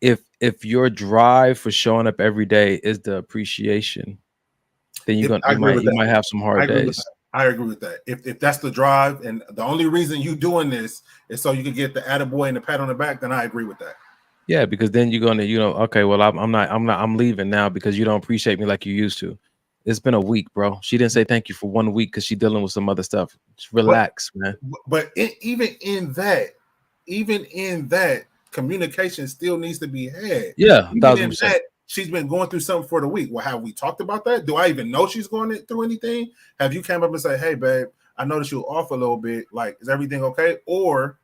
if your drive for showing up every day is the appreciation, then you might have some hard days. I agree with that. If that's the drive and the only reason you doing this is so you can get the attaboy and the pat on the back, then I agree with that. Yeah, because then you're gonna, okay, well, I'm leaving now because you don't appreciate me like you used to. It's been a week, bro. She didn't say thank you for 1 week because she's dealing with some other stuff. Just relax, man. But even in that, communication still needs to be had. Yeah, even in that, she's been going through something for the week. Well, have we talked about that? Do I even know she's going through anything? Have you came up and said, hey, babe, I noticed you off a little bit. Like, is everything okay? Or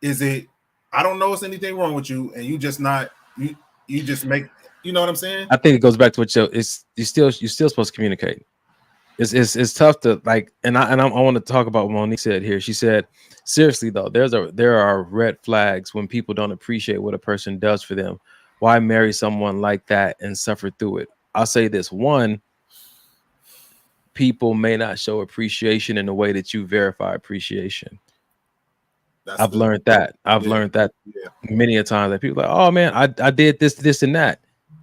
is it, I don't know if there's anything wrong with you and you just not, you just make, you know what I'm saying? I think it goes back to what you're still supposed to communicate. It's tough to like, and I want to talk about what Monique said here. She said, seriously though, there are red flags when people don't appreciate what a person does for them. Why marry someone like that and suffer through it? I'll say this: one, people may not show appreciation in the way that you verify appreciation. I've learned that many a time that people are like, oh man, I did this and that.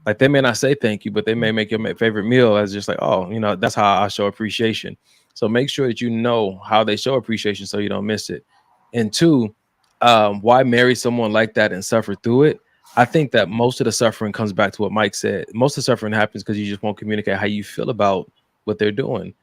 Like they may not say thank you, but they may make your favorite meal as just like, oh, that's how I show appreciation. So make sure that you know how they show appreciation so you don't miss it. And two, why marry someone like that and suffer through it? I think that most of the suffering comes back to what Mike said. Most of the suffering happens because you just won't communicate how you feel about what they're doing.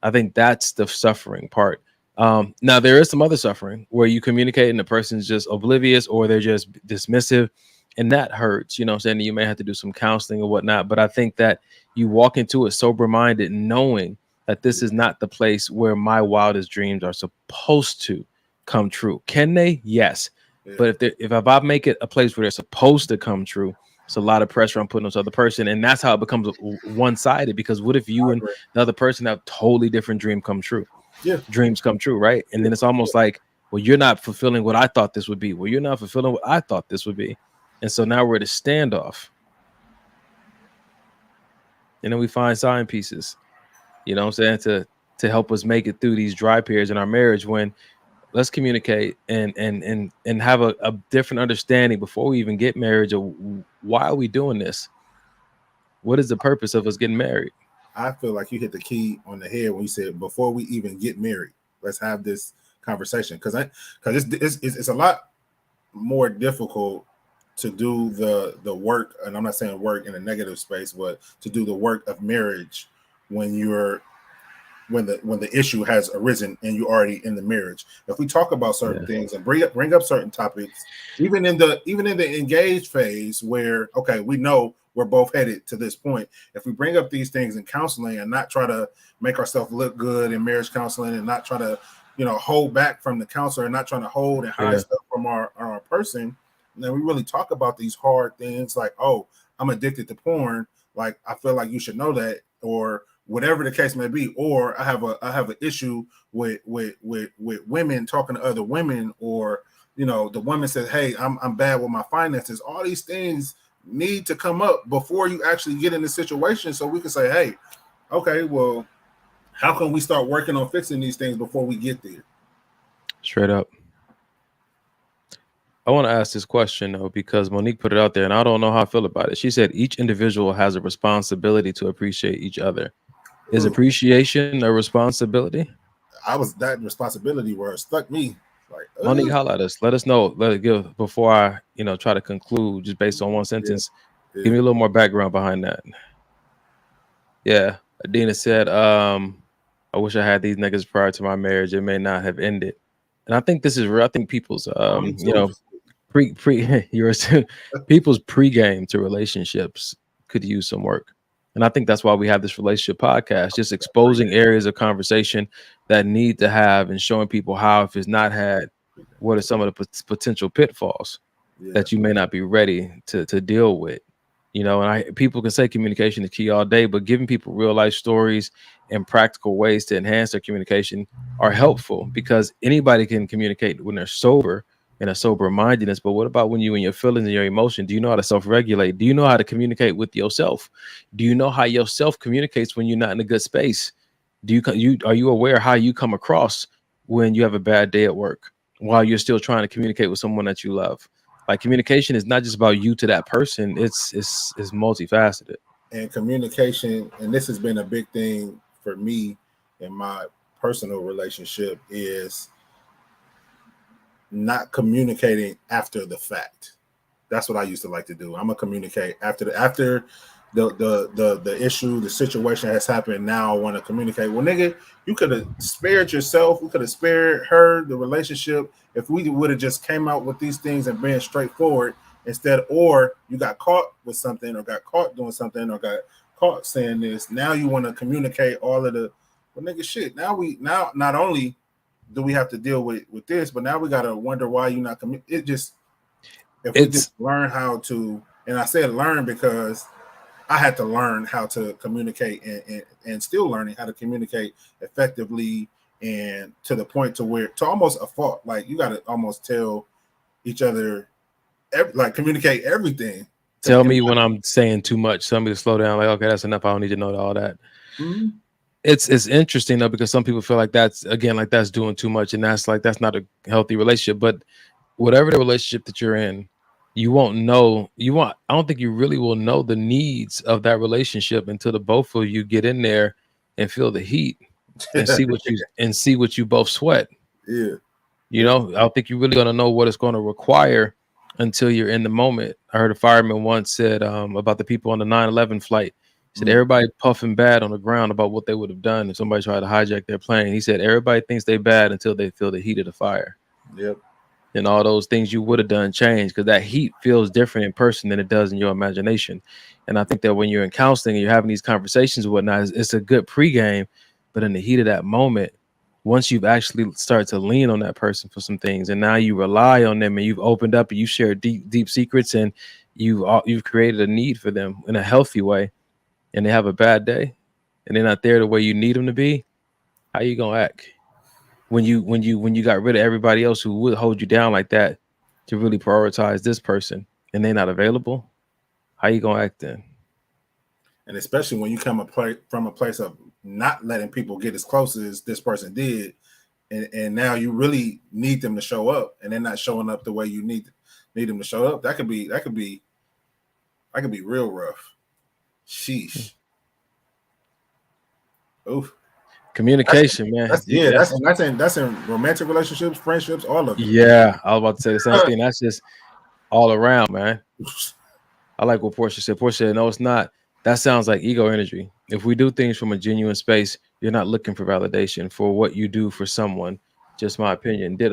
I think that's the suffering part. Now there is some other suffering where you communicate and the person's just oblivious or they're just dismissive, and that hurts, you know what I'm saying? You may have to do some counseling or whatnot, but I think that you walk into it sober-minded, knowing that this is not the place where my wildest dreams are supposed to come true. Can they? Yes. Yeah. But if I make it a place where they're supposed to come true, it's a lot of pressure I'm putting on the other person, and that's how it becomes one-sided. Because what if you and the other person have totally different dreams come true, right? And then it's almost like, well, you're not fulfilling what I thought this would be. Well, you're not fulfilling what I thought this would be. And so now we're at a standoff. And then we find sign pieces, you know what I'm saying, to help us make it through these dry periods in our marriage, when let's communicate and have a different understanding before we even get married of why are we doing this? What is the purpose of us getting married? I feel like you hit the key on the head when you said before we even get married, let's have this conversation. Because it's a lot more difficult to do the work, and I'm not saying work in a negative space, but to do the work of marriage when you're when the issue has arisen and you're already in the marriage. If we talk about certain things and bring up certain topics, even in the engaged phase where, okay, we know we're both headed to this point. If we bring up these things in counseling and not try to make ourselves look good in marriage counseling and not try to, hold back from the counselor and not trying to hold and hide stuff from our person, then we really talk about these hard things like, oh, I'm addicted to porn. Like, I feel like you should know that, or whatever the case may be, or I have an issue with women talking to other women, or the woman says, hey, I'm bad with my finances. All these things need to come up before you actually get in the situation, so we can say, hey, okay, well, how can we start working on fixing these things before we get there? Straight up. I want to ask this question though, because Monique put it out there and I don't know how I feel about it. She said each individual has a responsibility to appreciate each other. Is appreciation a responsibility? That responsibility word stuck me. Like, Monique, holla at us. Let us know. Let it give before I, try to conclude just based on one sentence. Give me a little more background behind that. Yeah. Adina said, I wish I had these niggas prior to my marriage. It may not have ended. And I think this is real. I think people's, people's pregame to relationships could use some work. And I think that's why we have this relationship podcast, just exposing areas of conversation that need to have and showing people how, if it's not had, what are some of the potential pitfalls that you may not be ready to deal with. And people can say communication is key all day, but giving people real life stories and practical ways to enhance their communication are helpful, because anybody can communicate when they're sober and a sober mindedness. But what about when you and your feelings and your emotion? Do you know how to self-regulate? Do you know how to communicate with yourself? Do you know how yourself communicates when you're not in a good space? Are you aware how you come across when you have a bad day at work while you're still trying to communicate with someone that you love? Like, communication is not just about you to that person. It's multifaceted. And communication, and this has been a big thing for me in my personal relationship, is not communicating after the fact. That's what I used to like to do. I'm gonna communicate after the issue, the situation has happened. Now I want to communicate. Well, nigga, you could have spared yourself. We could have spared her the relationship if we would have just came out with these things and been straightforward instead. Or you got caught with something, or got caught doing something, or got caught saying this. Now you want to communicate all of the, well, nigga, shit. Now not only do we have to deal with this, but now we gotta wonder why you not we just learn how to, and I said learn because I had to learn how to communicate and still learning how to communicate effectively, and to the point to almost a fault. Like, you got to almost tell each other, communicate everything. Tell me when I'm saying too much. Tell me to slow down. Like, okay, that's enough. I don't need to know all that. Mm-hmm. It's interesting though, because some people feel like that's doing too much, and that's not a healthy relationship. But whatever the relationship that you're in, you won't know. I don't think you really will know the needs of that relationship until the both of you get in there and feel the heat and see what you both sweat. Yeah. I don't think you're really gonna know what it's going to require until you're in the moment. I heard a fireman once said about the people on the 9/11 flight. He said everybody puffing bad on the ground about what they would have done if somebody tried to hijack their plane. He said everybody thinks they bad until they feel the heat of the fire. Yep. And all those things you would have done change, because that heat feels different in person than it does in your imagination. And I think that when you're in counseling and you're having these conversations and whatnot, it's a good pregame. But in the heat of that moment, once you've actually started to lean on that person for some things, and now you rely on them, and you've opened up and you share deep secrets, and you've created a need for them in a healthy way, and they have a bad day and they're not there the way you need them to be, how you gonna act when you got rid of everybody else who would hold you down like that to really prioritize this person, and they're not available? How you gonna act then? And especially when you come from a place of not letting people get as close as this person did, and now you really need them to show up, and they're not showing up the way you need them to show up. That could be real rough. Sheesh. Oof. Communication, man. That's in romantic relationships, friendships, all of it. Yeah, I was about to say the same thing. That's just all around, man. I like what Portia said. Portia said, no, it's not. That sounds like ego energy. If we do things from a genuine space, you're not looking for validation for what you do for someone. Just my opinion. Did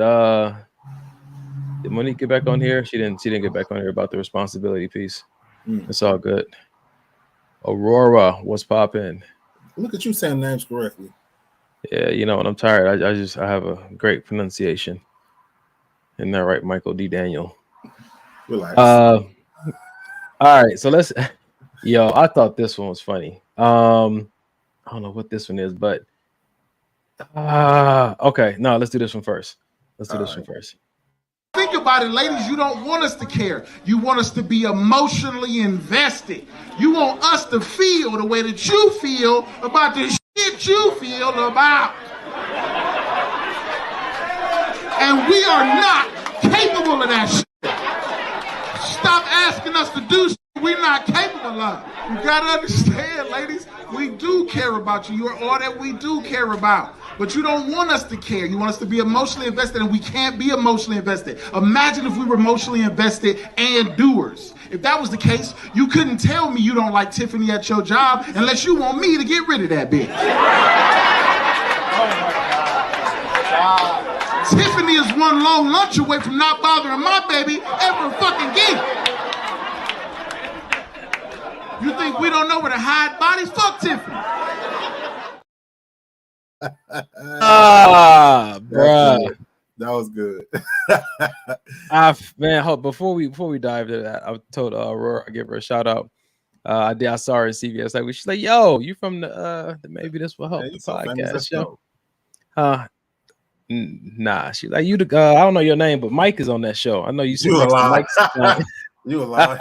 Monique get back on here? She didn't get back on here about the responsibility piece. It's all good. Aurora, what's poppin'? Look at you saying names correctly. Yeah, you know, when I'm tired, I have a great pronunciation. Isn't that right, Michael D. Daniel? Relax. All right, so let's. Yo, I thought this one was funny. I don't know what this one is, but okay, no, let's do this one first. Think about it, ladies. You don't want us to care. You want us to be emotionally invested. You want us to feel the way that you feel about the shit you feel about. And we are not capable of that shit. Stop asking us to do shit we're not capable of. You gotta understand, ladies, we do care about you. You're all that we do care about. But you don't want us to care. You want us to be emotionally invested, and we can't be emotionally invested. Imagine if we were emotionally invested and doers. If that was the case, you couldn't tell me you don't like Tiffany at your job unless you want me to get rid of that bitch. Tiffany is one long lunch away from not bothering my baby ever fucking again. You think we don't know where to hide bodies? Fuck Tiffany. Bruh. That was good. Man, before we dive into that, I told Aurora, I give her a shout out. I saw her in CBS. Like, she's like, "Yo, you from the Maybe This Will Help the podcast show?" Nah, she's like, "You the I don't know your name, but Mike is on that show. I know you." You alive? You alive?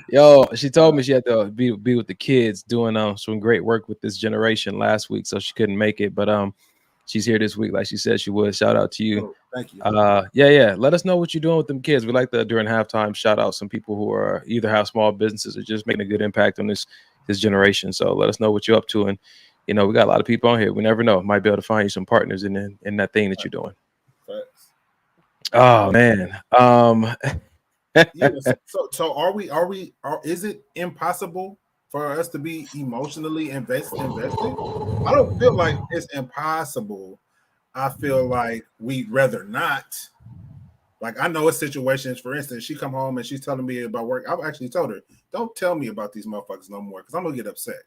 Yo, she told me she had to be with the kids doing some great work with this generation last week, so she couldn't make it. But she's here this week, like she said she would. Shout out to you. Oh, thank you. Yeah. Let us know what you're doing with them kids. We like to during halftime shout out some people who are either have small businesses or just making a good impact on this generation. So let us know what you're up to, and you know we got a lot of people on here. We never know, might be able to find you some partners in that thing that you're doing. Thanks. Oh man. Yeah, so is it impossible for us to be emotionally invested? I don't feel like it's impossible. I feel like we'd rather not. Like, I know situations, for instance, she come home and she's telling me about work. I've actually told her, don't tell me about these motherfuckers no more, because I'm gonna get upset.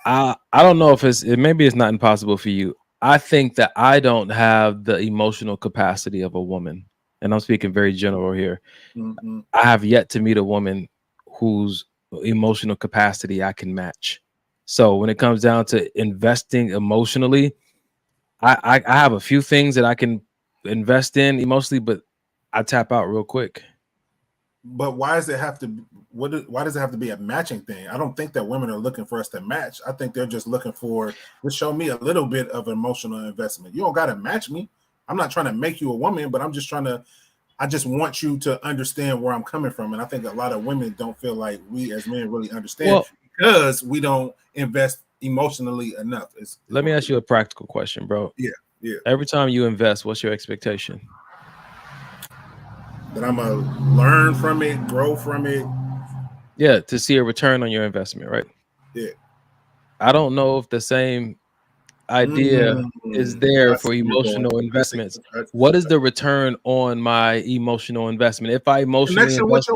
I don't know if maybe it's not impossible for you. I think that I don't have the emotional capacity of a woman. And I'm speaking very general here. Mm-hmm. I have yet to meet a woman whose emotional capacity I can match. So when it comes down to investing emotionally, I have a few things that I can invest in emotionally, but I tap out real quick. But why does it have to? Why does it have to be a matching thing? I don't think that women are looking for us to match. I think they're just looking for to show me a little bit of emotional investment. You don't got to match me. I'm not trying to make you a woman, but I just want you to understand where I'm coming from. And I think a lot of women don't feel like we as men really understand because we don't invest emotionally enough. Let me ask you a practical question, bro. Yeah. Every time you invest, what's your expectation? That I'm going to learn from it, grow from it. Yeah, to see a return on your investment, right? Yeah. I don't know if the same idea is there for emotional investments. What is the return on my emotional investment? If I emotionally invest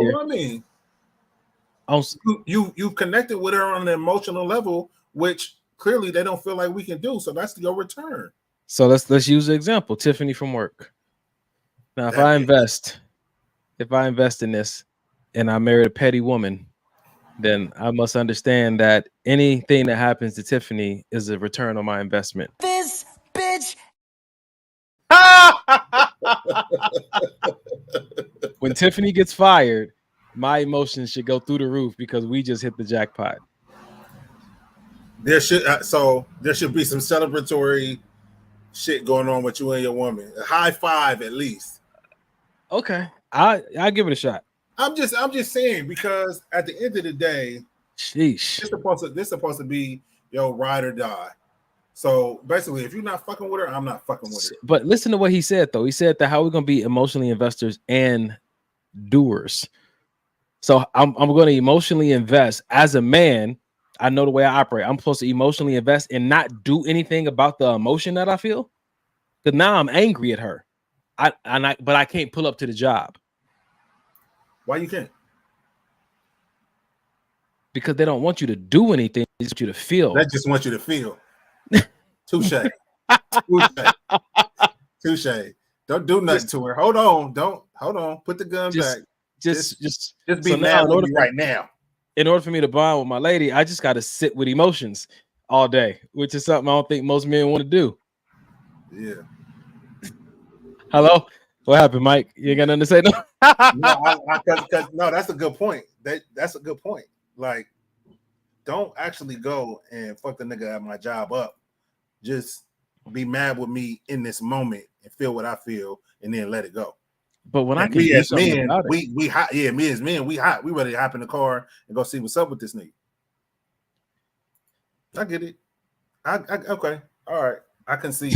here, you connected with her on an emotional level, which clearly they don't feel like we can do. So that's your return. So let's use the example, Tiffany from work. Now, if I invest in this and I married a petty woman, then I must understand that anything that happens to Tiffany is a return on my investment. This bitch. When Tiffany gets fired, my emotions should go through the roof because we just hit the jackpot. There should be some celebratory shit going on with you and your woman. A high five at least. Okay, I give it a shot. I'm just saying, because at the end of the day, sheesh, this supposed to be your ride or die. So basically, if you're not fucking with her, I'm not fucking with her. But listen to what he said, though. He said that how we're gonna be emotionally investors and doers. So I'm going to emotionally invest as a man. I know the way I operate. I'm supposed to emotionally invest and not do anything about the emotion that I feel. Because now I'm angry at her. But I can't pull up to the job. Why you can't? Because they don't want you to do anything. They just want you to feel. They just want you to feel. Touche. Touche. Don't do nothing to her. Hold on. Put the gun back. Just be mad with me right now. In order for me to bond with my lady, I just got to sit with emotions all day, which is something I don't think most men want to do. Yeah. Hello? What happened, Mike? You ain't got nothing to say? No, no, that's a good point. That's a good point. Like, don't actually go and fuck the nigga at my job up. Just be mad with me in this moment and feel what I feel and then let it go. But when and I can we do as something men, about it, we hot. Yeah, me as men, we hot. We ready to hop in the car and go see what's up with this nigga. I get it. I okay. All right. I can see.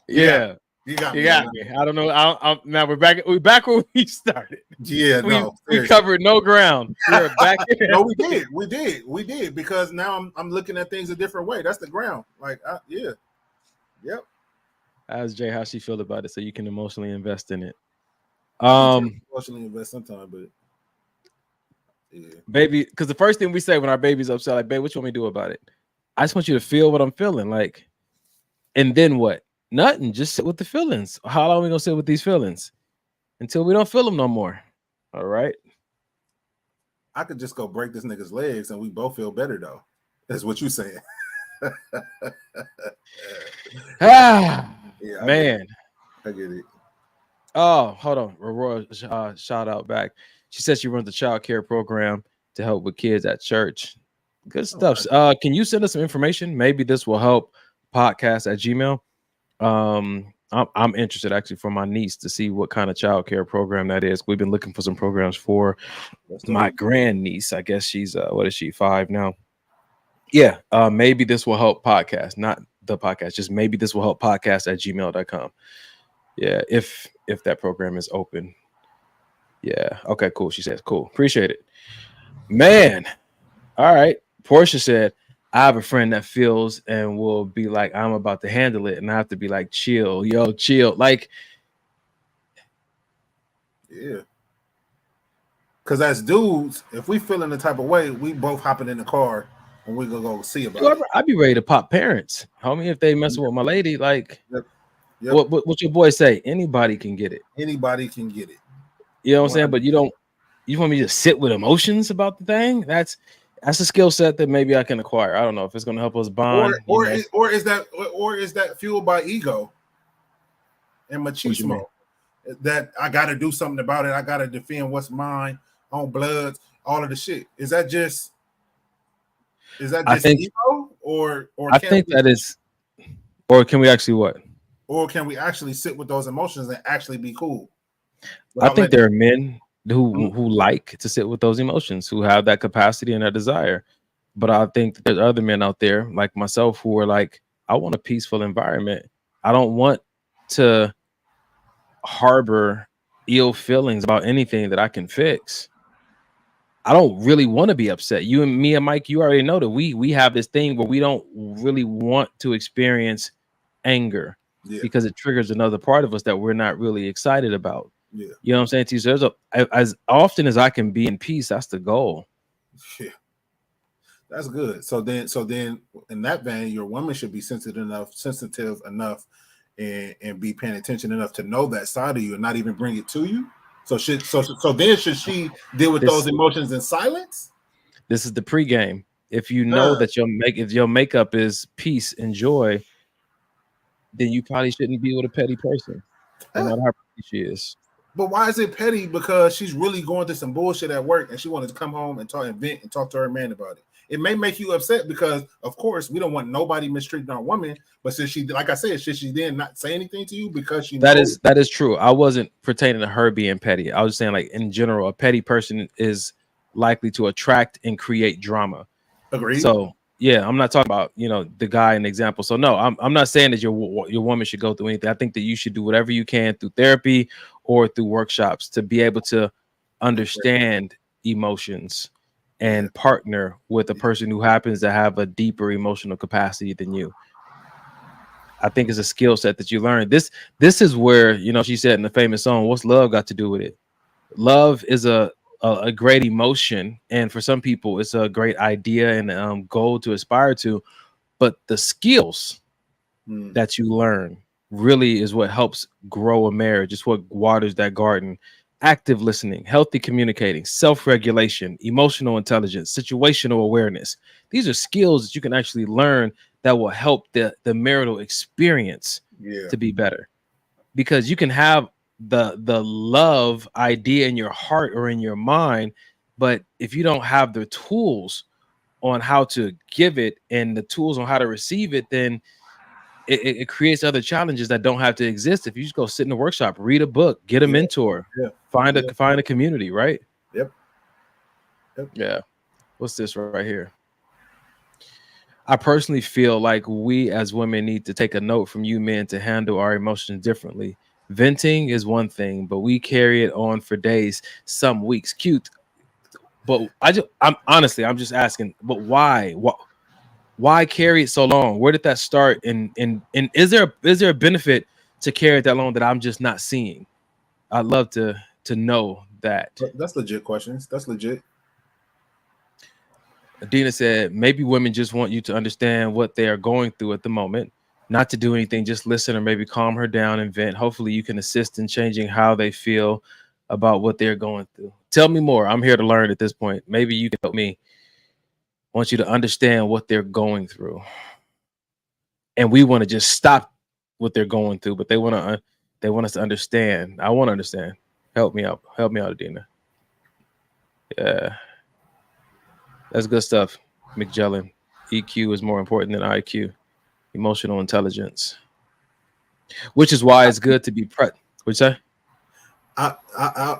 Yeah. You got me. I don't know. Now we're back where we started. Yeah, we covered no ground. We're back. No, we did because now I'm looking at things a different way. That's the ground. Like, yeah, yep. Ask Jay how she feel about it, so you can emotionally invest in it. Emotionally invest sometime, but yeah, baby. Because the first thing we say when our baby's upset, like, babe, what you want me to do about it? I just want you to feel what I'm feeling, like, and then what? Nothing. Just sit with the feelings. How long are we gonna sit with these feelings until we don't feel them no more? All right. I could just go break this nigga's legs and we both feel better though. That's what you saying. Yeah, man. I get it. Oh, hold on. Aurora, shout out back. She says she runs the child care program to help with kids at church. Good stuff. Can you send us some information? Maybe this will help. Podcast at Gmail. I'm interested actually for my niece to see what kind of child care program that is. We've been looking for some programs for my grandniece. I guess she's what is she, 5 now? Yeah. Maybe this will help podcast, not the podcast, just maybe this will help podcast at gmail.com. Yeah, if that program is open. Yeah. Okay, cool. She says, cool. Appreciate it. Man. All right. Portia said, I have a friend that feels and will be like, I'm about to handle it. And I have to be like, chill, chill. Like, yeah. Because as dudes, if we feel in the type of way, we both hopping in the car and we're going to go see about it. I'd be ready to pop parents. Homie, if they messing with my lady, like, Yep. What your boy say? Anybody can get it. Anybody can get it. You know what I'm saying? But you want me to sit with emotions about the thing? That's a skill set that maybe I can acquire. I don't know if it's going to help us bond. Or is that fueled by ego and machismo? That I got to do something about it. I got to defend what's mine on bloods, all of the shit. Is that just ego? Or I think that is, or can we actually what? Or can we actually sit with those emotions and actually be cool? I think there are men who like to sit with those emotions, who have that capacity and that desire. But I think there's other men out there like myself who are like, I want a peaceful environment. I don't want to harbor ill feelings about anything that I can fix. I don't really want to be upset. You and me and Mike, you already know that we have this thing where we don't really want to experience anger because it triggers another part of us that we're not really excited about. Yeah. You know what I'm saying? So as often as I can be in peace, that's the goal. Yeah. That's good. So then in that vein, your woman should be sensitive enough and be paying attention enough to know that side of you and not even bring it to you. So then should she deal with those emotions in silence? This is the pregame. If you know that your makeup is peace and joy, then you probably shouldn't be with a petty person. No matter how pretty she is. But why is it petty? Because she's really going through some bullshit at work and she wanted to come home and vent and talk to her man about it. It may make you upset because, of course, we don't want nobody mistreating our woman. But since she, like I said, should she then not say anything to you because she that is true. I wasn't pertaining to her being petty. I was saying, like, in general, a petty person is likely to attract and create drama. Agreed. So yeah, I'm not talking about the guy in the example. So no, I'm not saying that your woman should go through anything. I think that you should do whatever you can through therapy or through workshops to be able to understand emotions and partner with a person who happens to have a deeper emotional capacity than you. I think it's a skill set that you learn. This is where, you know, she said in the famous song, what's love got to do with it? Love is a great emotion, and for some people it's a great idea and goal to aspire to, but the skills that you learn really is what helps grow a marriage. It's what waters that garden. Active listening, healthy communicating, self-regulation, emotional intelligence, situational awareness. These are skills that you can actually learn that will help the marital experience to be better. Because you can have the love idea in your heart or in your mind, but if you don't have the tools on how to give it and the tools on how to receive it, then it creates other challenges that don't have to exist. If you just go sit in a workshop, read a book, get a mentor, find a community, right? Yep. Yeah. What's this right here? I personally feel like we as women need to take a note from you men to handle our emotions differently. Venting is one thing, but we carry it on for days, some weeks. Cute. But I'm just asking, but why? Why carry it so long? Where did that start? And is there a benefit to carry it that long that I'm just not seeing? I'd love to know that. That's legit questions. That's legit. Adina said, maybe women just want you to understand what they are going through at the moment, not to do anything, just listen or maybe calm her down and vent. Hopefully you can assist in changing how they feel about what they're going through. Tell me more. I'm here to learn at this point. Maybe you can help me. I want you to understand what they're going through. And we want to just stop what they're going through, but they want us to understand. I want to understand. Help me out. Help me out, Adina. Yeah. That's good stuff, McJellin. EQ is more important than IQ, emotional intelligence, which is why it's good to be What'd you say? I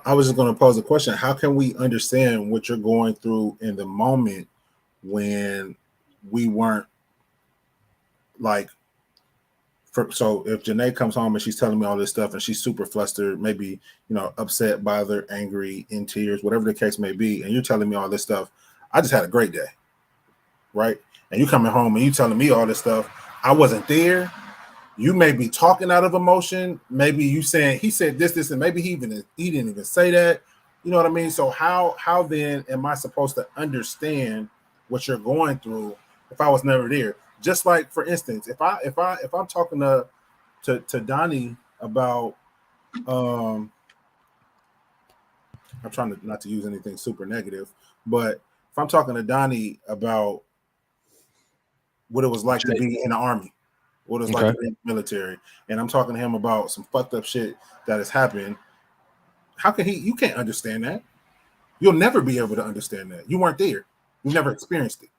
was just going to pose a question. How can we understand what you're going through in the moment when we weren't like, so if Janae comes home and she's telling me all this stuff and she's super flustered, maybe, you know, upset, bothered, angry, in tears, whatever the case may be, and you're telling me all this stuff, I just had a great day, right? And you coming home and you telling me all this stuff, I wasn't there. You may be talking out of emotion. Maybe you saying he said this, and maybe he didn't even say that. You know what I mean? So how then am I supposed to understand what you're going through if I was never there? Just like, for instance, if I'm talking to Donnie about I'm trying to not to use anything super negative, but if I'm talking to Donnie about what it was like to be in the army, what it's like to be in the military, and I'm talking to him about some fucked up shit that has happened, how can you can't understand that. You'll never be able to understand that. You weren't there. You never experienced it.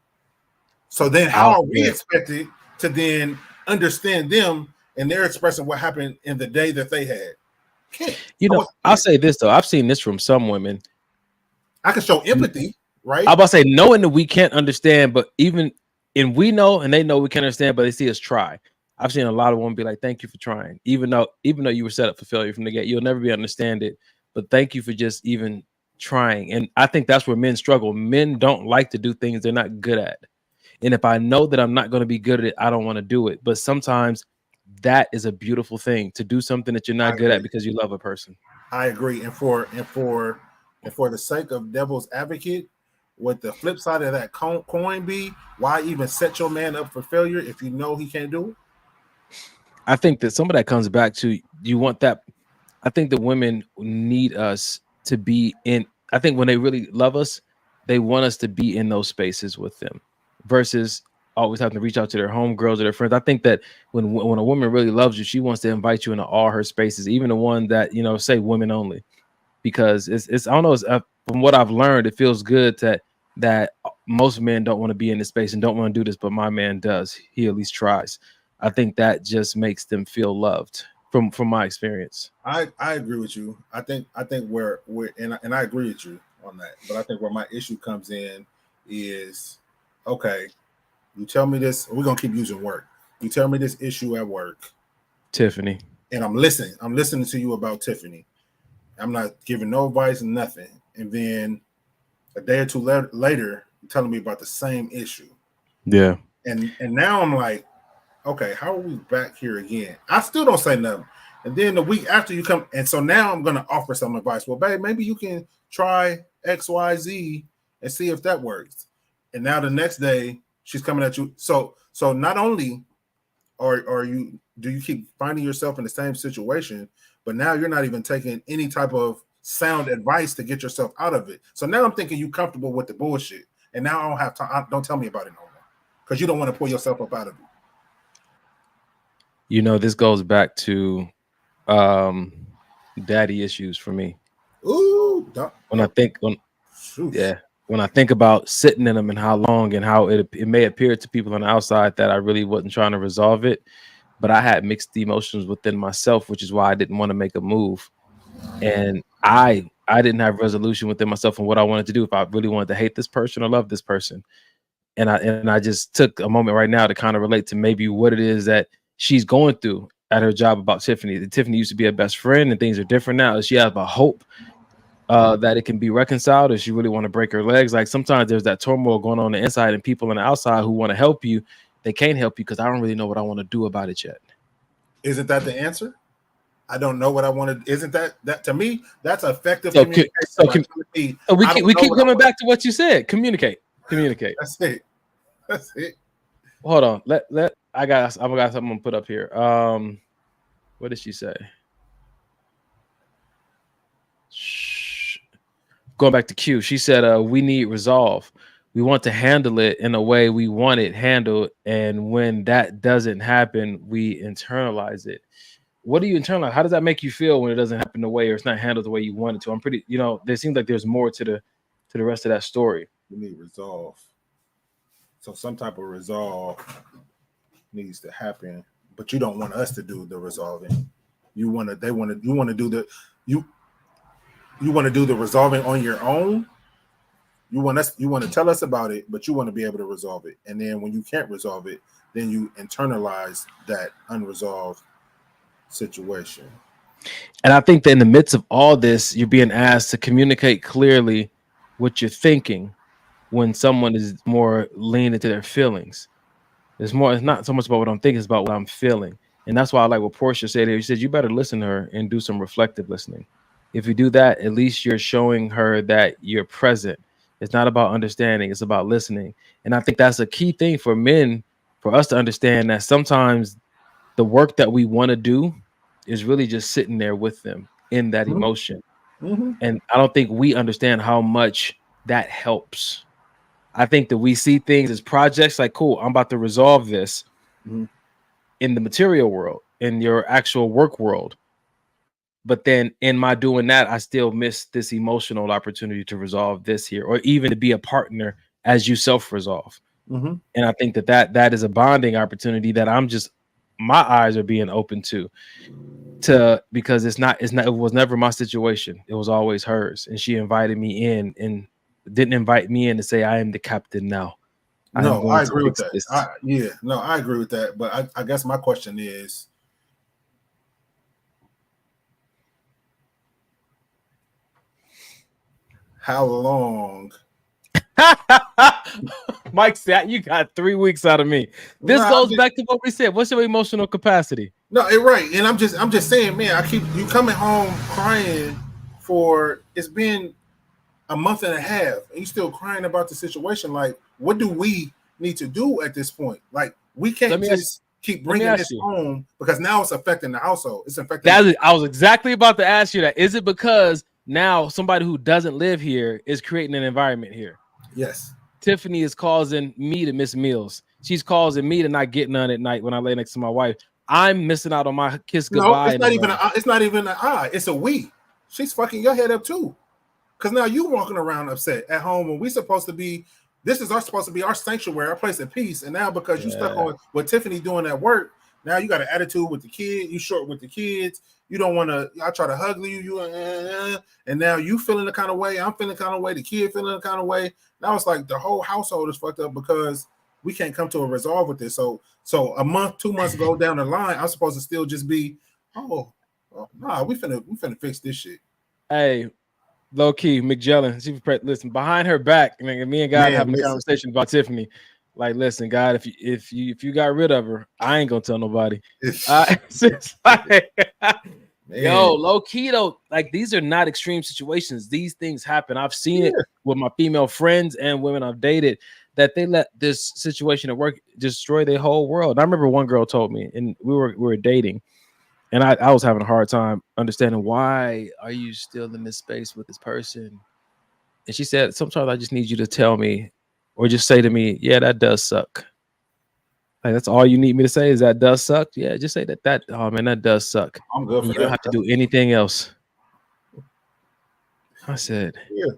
So then how are we expected to then understand them and they're expressing what happened in the day that they had? Can't. You know, I'll say this though. I've seen this from some women. I can show empathy, right? I'm about to say knowing that we can't understand, but and we know and they know we can't understand, but they see us try. I've seen a lot of women be like, thank you for trying. Even though you were set up for failure from the get, you'll never be able to understand it. But thank you for just even trying. And I think that's where men struggle. Men don't like to do things they're not good at. And if I know that I'm not going to be good at it, I don't want to do it. But sometimes that is a beautiful thing, to do something that you're not good at because you love a person. I agree. And for the sake of devil's advocate, what the flip side of that coin be, why even set your man up for failure if you know he can't do it? I think that some of that comes back to you want that. I think that women need us to be in. I think when they really love us, they want us to be in those spaces with them versus always having to reach out to their homegirls or their friends. I think that when a woman really loves you, she wants to invite you into all her spaces, even the one that, you know, say women only, because it's I don't know, from what I've learned, it feels good that most men don't want to be in this space and don't want to do this, but my man does. He at least tries. I think that just makes them feel loved from my experience. I agree with you. I think we're and I agree with you on that. But I think where my issue comes in is, okay, you tell me this, we're gonna keep using work. You tell me this issue at work, Tiffany, and I'm listening to you about Tiffany. I'm not giving no advice and nothing. And then a day or two later telling me about the same issue. Yeah. And now I'm like, okay, how are we back here again? I still don't say nothing. And then the week after you come, and so now I'm gonna offer some advice. Well, babe, maybe you can try XYZ and see if that works. And now the next day she's coming at you. So not only are you do you keep finding yourself in the same situation, but now you're not even taking any type of sound advice to get yourself out of it. So now I'm thinking you comfortable with the bullshit, and now I don't have time. Don't tell me about it no more because you don't want to pull yourself up out of it. You know, this goes back to daddy issues for me. Ooh, when I think about sitting in them and how long and how it may appear to people on the outside that I really wasn't trying to resolve it, but I had mixed emotions within myself, which is why I didn't want to make a move. And I didn't have resolution within myself on what I wanted to do, if I really wanted to hate this person or love this person. And I just took a moment right now to kind of relate to maybe what it is that she's going through at her job about Tiffany. Tiffany used to be a best friend, and things are different now. She has a hope that it can be reconciled, if she really want to break her legs. Like sometimes there's that turmoil going on the inside, and people on the outside who want to help you, they can't help you because I don't really know what I want to do about it yet. Isn't that the answer? I don't know what I want to. Isn't that to me? That's effective So, communication. We keep coming back to what you said. Communicate. That's it. Hold on. I got something I'm gonna put up here. What did she say? Shh. Going back to Q, she said, we need resolve. We want to handle it in a way we want it handled, and when that doesn't happen, we internalize it. What do you internalize? How does that make you feel when it doesn't happen the way, or it's not handled the way you want it to? I'm pretty, there seems like there's more to the rest of that story. We need resolve. So some type of resolve needs to happen, but you don't want us to do the resolving. You want to do the resolving on your own. You want to tell us about it, but you want to be able to resolve it. And then when you can't resolve it, then you internalize that unresolved situation. And I think that in the midst of all this, you're being asked to communicate clearly what you're thinking when someone is more lean into their feelings. It's not so much about what I'm thinking, it's about what I'm feeling. And that's why I like what Portia said here. She said, you better listen to her and do some reflective listening. If you do that, at least you're showing her that you're present. It's not about understanding, it's about listening. And I think that's a key thing for men, for us to understand that sometimes the work that we want to do is really just sitting there with them in that emotion. Mm-hmm. And I don't think we understand how much that helps. I think that we see things as projects, like, cool, I'm about to resolve this in the material world, in your actual work world. But then in my doing that, I still miss this emotional opportunity to resolve this here, or even to be a partner as you self-resolve. Mm-hmm. And I think that is a bonding opportunity that my eyes are being open to because it was never my situation. It was always hers. And she invited me in and didn't invite me in to say, I am the captain now. No, I agree with that. I agree with that. But I guess my question is, how long? Mike said, you got 3 weeks out of me. This goes back to what we said. What's your emotional capacity? No, right. And I'm just saying, man, you coming home crying it's been a month and a half and you still crying about the situation. Like, what do we need to do at this point? Like, we can't just keep bringing this home because now it's affecting the household. It's affecting. I was exactly about to ask you that. Is it because now somebody who doesn't live here is creating an environment here? Yes. Tiffany is causing me to miss meals. She's causing me to not get none at night when I lay next to my wife. I'm missing out on my kiss goodbye. No, it's not even an I. It's a we. She's fucking your head up too. Because now you walking around upset at home when we supposed to be. This is supposed to be our sanctuary, our place of peace. And now because you stuck on what Tiffany doing at work, now you got an attitude with the kid. You short with the kids. You don't want to. I try to hug you. And now you feeling the kind of way. I'm feeling the kind of way. The kid feeling the kind of way. Now it's like the whole household is fucked up because we can't come to a resolve with this. So a month, 2 months go down the line, I'm supposed to still just be, we finna fix this shit. Hey, Low key, McJellin. Listen, behind her back, me and God having a conversation about Tiffany. Like, listen, God, if you got rid of her, I ain't gonna tell nobody. It's like, yo, low key though, like these are not extreme situations. These things happen. I've seen it with my female friends and women I've dated, that they let this situation at work destroy their whole world. And I remember one girl told me, and we were dating. And I was having a hard time understanding, why are you still in this space with this person? And she said, sometimes I just need you to tell me, or just say to me, yeah, that does suck. Like, that's all you need me to say is that does suck? Yeah, just say that, oh man, that does suck. I'm good for you that. don't have to do anything else. I said, yeah.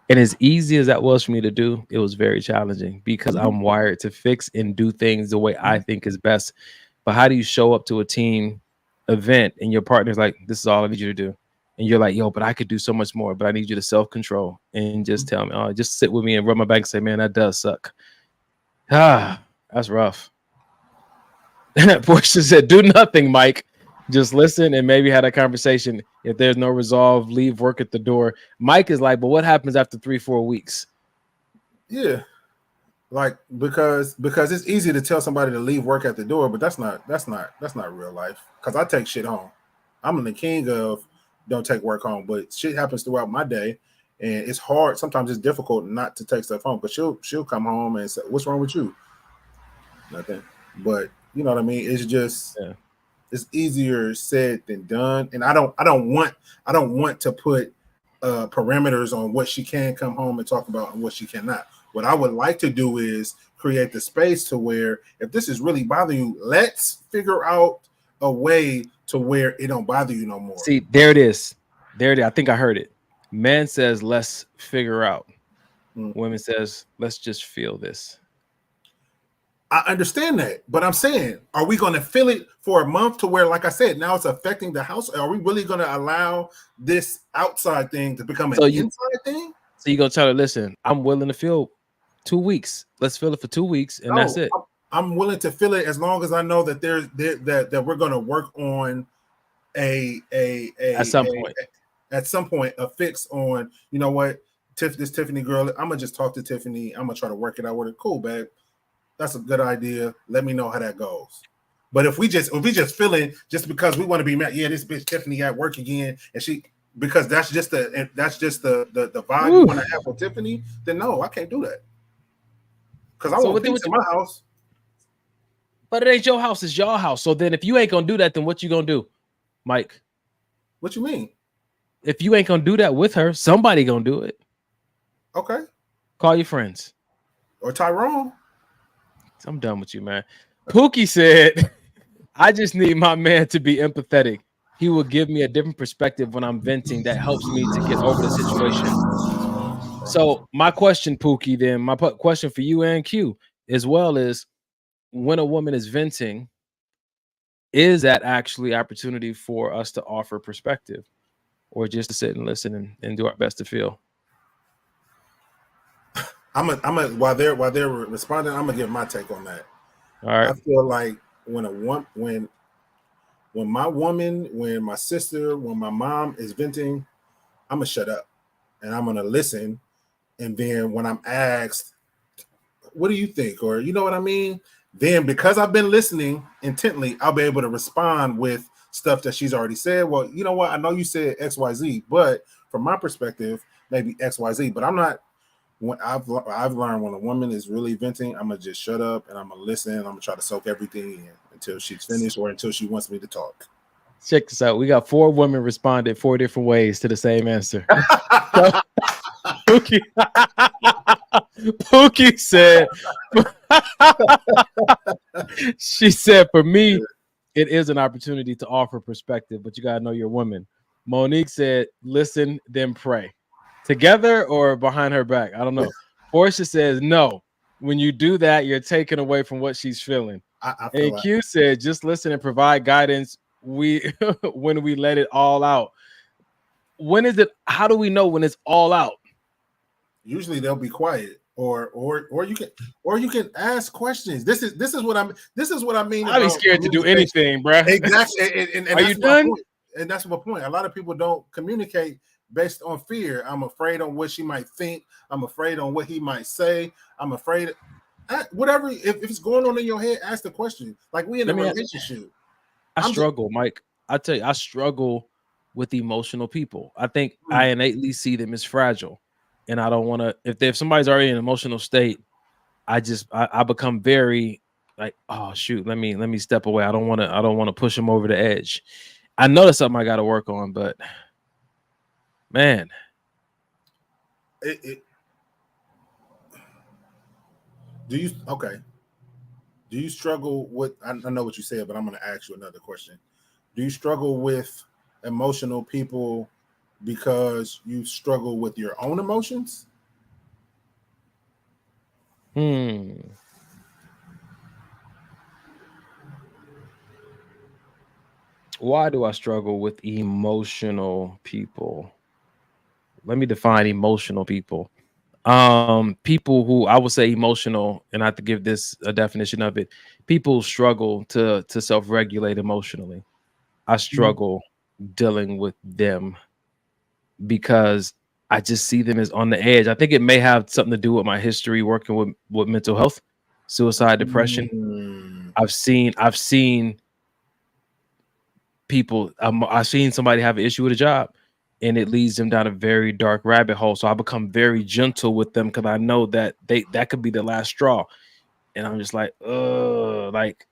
And as easy as that was for me to do, it was very challenging because I'm wired to fix and do things the way I think is best. But how do you show up to a team event and your partner's like, this is all I need you to do? And you're like, yo, but I could do so much more, but I need you to self-control and just tell me, oh, just sit with me and rub my back and say, man, that does suck. That's rough. Portia said, do nothing, Mike. Just listen and maybe have a conversation. If there's no resolve, leave work at the door. Mike is like, but what happens after 3-4 weeks? Yeah, like because it's easy to tell somebody to leave work at the door, but that's not real life. Because I take shit home. I'm the king of don't take work home, but shit happens throughout my day, and it's hard. Sometimes it's difficult not to take stuff home. But she'll come home and say, "What's wrong with you?" Nothing. But you know what I mean. It's just. Yeah. It's easier said than done, and I don't want to put parameters on what she can come home and talk about and what she cannot. What I would like to do is create the space to where if this is really bothering you, let's figure out a way to where it don't bother you no more. See, there it is. I think I heard it. Man says, let's figure out. Women says, let's just feel this. I understand that, but I'm saying, are we going to feel it for a month to where, like I said, now it's affecting the house? Are we really going to allow this outside thing to become an inside thing? So you're going to tell her, listen, I'm willing to feel 2 weeks. Let's feel it for 2 weeks, and that's it. I'm willing to feel it as long as I know that that we're going to work on at some point a fix on, you know what, this Tiffany girl, I'm gonna just talk to Tiffany. I'm gonna try to work it out with her. Cool, babe. That's a good idea. Let me know how that goes. But if we just feeling just because we want to be mad, yeah, this bitch Tiffany at work again, and because that's just the vibe you want to have with Tiffany, then no, I can't do that. Because I want peace in my house. But it ain't your house, it's your house. So then if you ain't gonna do that, then what you gonna do, Mike? What you mean? If you ain't gonna do that with her, somebody gonna do it. Okay. Call your friends. Or Tyrone. I'm done with you, man. Pookie said, I just need my man to be empathetic. He will give me a different perspective when I'm venting that helps me to get over the situation. So my question, Pookie, then my question for you and Q as well is, when a woman is venting, is that actually opportunity for us to offer perspective, or just to sit and listen and do our best to feel? While they're responding, I'm gonna give my take on that. All right. I feel like when my sister, when my mom is venting, I'm gonna shut up and I'm gonna listen. And then when I'm asked, what do you think? Or you know what I mean? Then because I've been listening intently, I'll be able to respond with stuff that she's already said. Well, you know what? I know you said XYZ, but from my perspective, maybe XYZ. But I'm not. When I've learned when a woman is really venting, I'm gonna just shut up and I'm gonna listen. I'm gonna try to soak everything in until she's finished or until she wants me to talk. Check this out. We got 4 women responded 4 different ways to the same answer. Pookie said, she said, for me, it is an opportunity to offer perspective, but you gotta know your woman. Monique said, listen, then pray. Together or behind her back? I don't know. Portia says, no. When you do that, you're taking away from what she's feeling. And Q said, just listen and provide guidance. When we let it all out. When is it? How do we know when it's all out? Usually they'll be quiet, or you can ask questions. This is what I mean. I'd be scared to do anything, bro. Exactly. And are you done? and that's my point. A lot of people don't communicate based on fear. I'm afraid on what she might think. I'm afraid on what he might say. I'm afraid. Whatever. If it's going on in your head, ask the question. Like we in a relationship. I struggle, Mike. I tell you, I struggle with emotional people. I think I innately see them as fragile, and I don't want to. If somebody's already in an emotional state, I become very like, oh shoot, let me step away. I don't want to push them over the edge. I know that's something I got to work on, but man, do you struggle with? I know what you said, but I'm going to ask you another question. Do you struggle with emotional people because you struggle with your own emotions? Why do I struggle with emotional people? Let me define emotional people. People who I would say emotional, and I have to give this a definition of it. People struggle to self-regulate emotionally. I struggle dealing with them because I just see them as on the edge. I think it may have something to do with my history working with mental health, suicide, depression. I've seen people. I've seen somebody have an issue with a job, and it leads them down a very dark rabbit hole. So I become very gentle with them because I know that that could be the last straw. And I'm just like, like,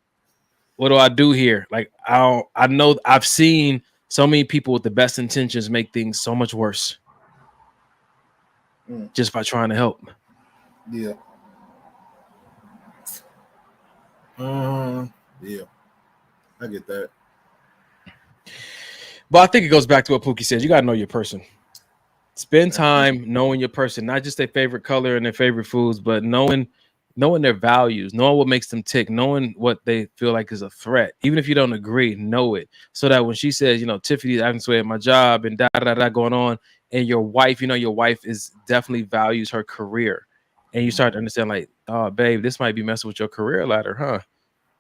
what do I do here? Like, I know I've seen so many people with the best intentions make things so much worse just by trying to help. Yeah. Yeah. I get that. But I think it goes back to what Pookie says. You got to know your person. Spend time knowing your person, not just their favorite color and their favorite foods, but knowing their values, knowing what makes them tick, knowing what they feel like is a threat. Even if you don't agree, know it. So that when she says, Tiffany's acting this way at my job and da going on, and your wife, your wife is definitely values her career. And you start to understand, like, oh, babe, this might be messing with your career ladder, huh?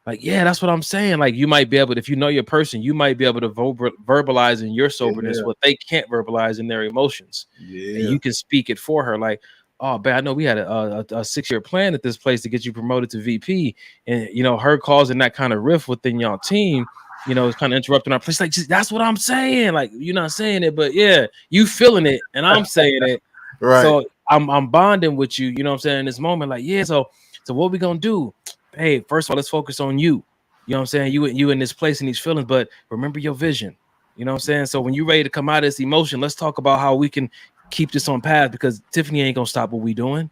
Like, yeah, that's what I'm saying. Like, you might be able to, if you know your person, you might be able to verbalize in your soberness what they can't verbalize in their emotions. Yeah. And you can speak it for her. Like, oh, babe, I know we had a 6-year plan at this place to get you promoted to VP. And, her causing that kind of rift within y'all team, it's kind of interrupting our place. Like, that's what I'm saying. Like, you're not saying it, but yeah, you feeling it and I'm saying it. Right. So I'm bonding with you, you know what I'm saying, in this moment. Like, yeah, so what we gonna do? Hey, first of all, let's focus on you. You know what I'm saying? You in this place and these feelings, but remember your vision. You know what I'm saying? So when you're ready to come out of this emotion, let's talk about how we can keep this on path, because Tiffany ain't gonna stop what we doing.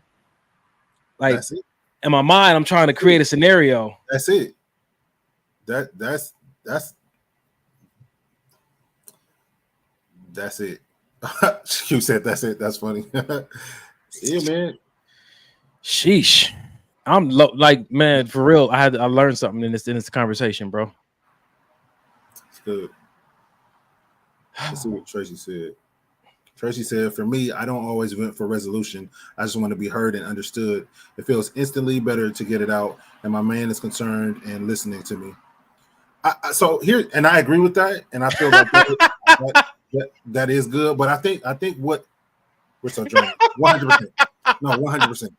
Like, in my mind, I'm trying to create a scenario. That's it. That's it. You said that's it. That's funny. Yeah, man. Sheesh. I'm like, man, for real. I learned something in this conversation, bro. It's good. Let's see what Tracy said. Tracy said, for me, I don't always vent for resolution. I just want to be heard and understood. It feels instantly better to get it out, and my man is concerned and listening to me. So here, and I agree with that, and I feel like that is good. But I think what we're so drunk. 100%. No, 100%.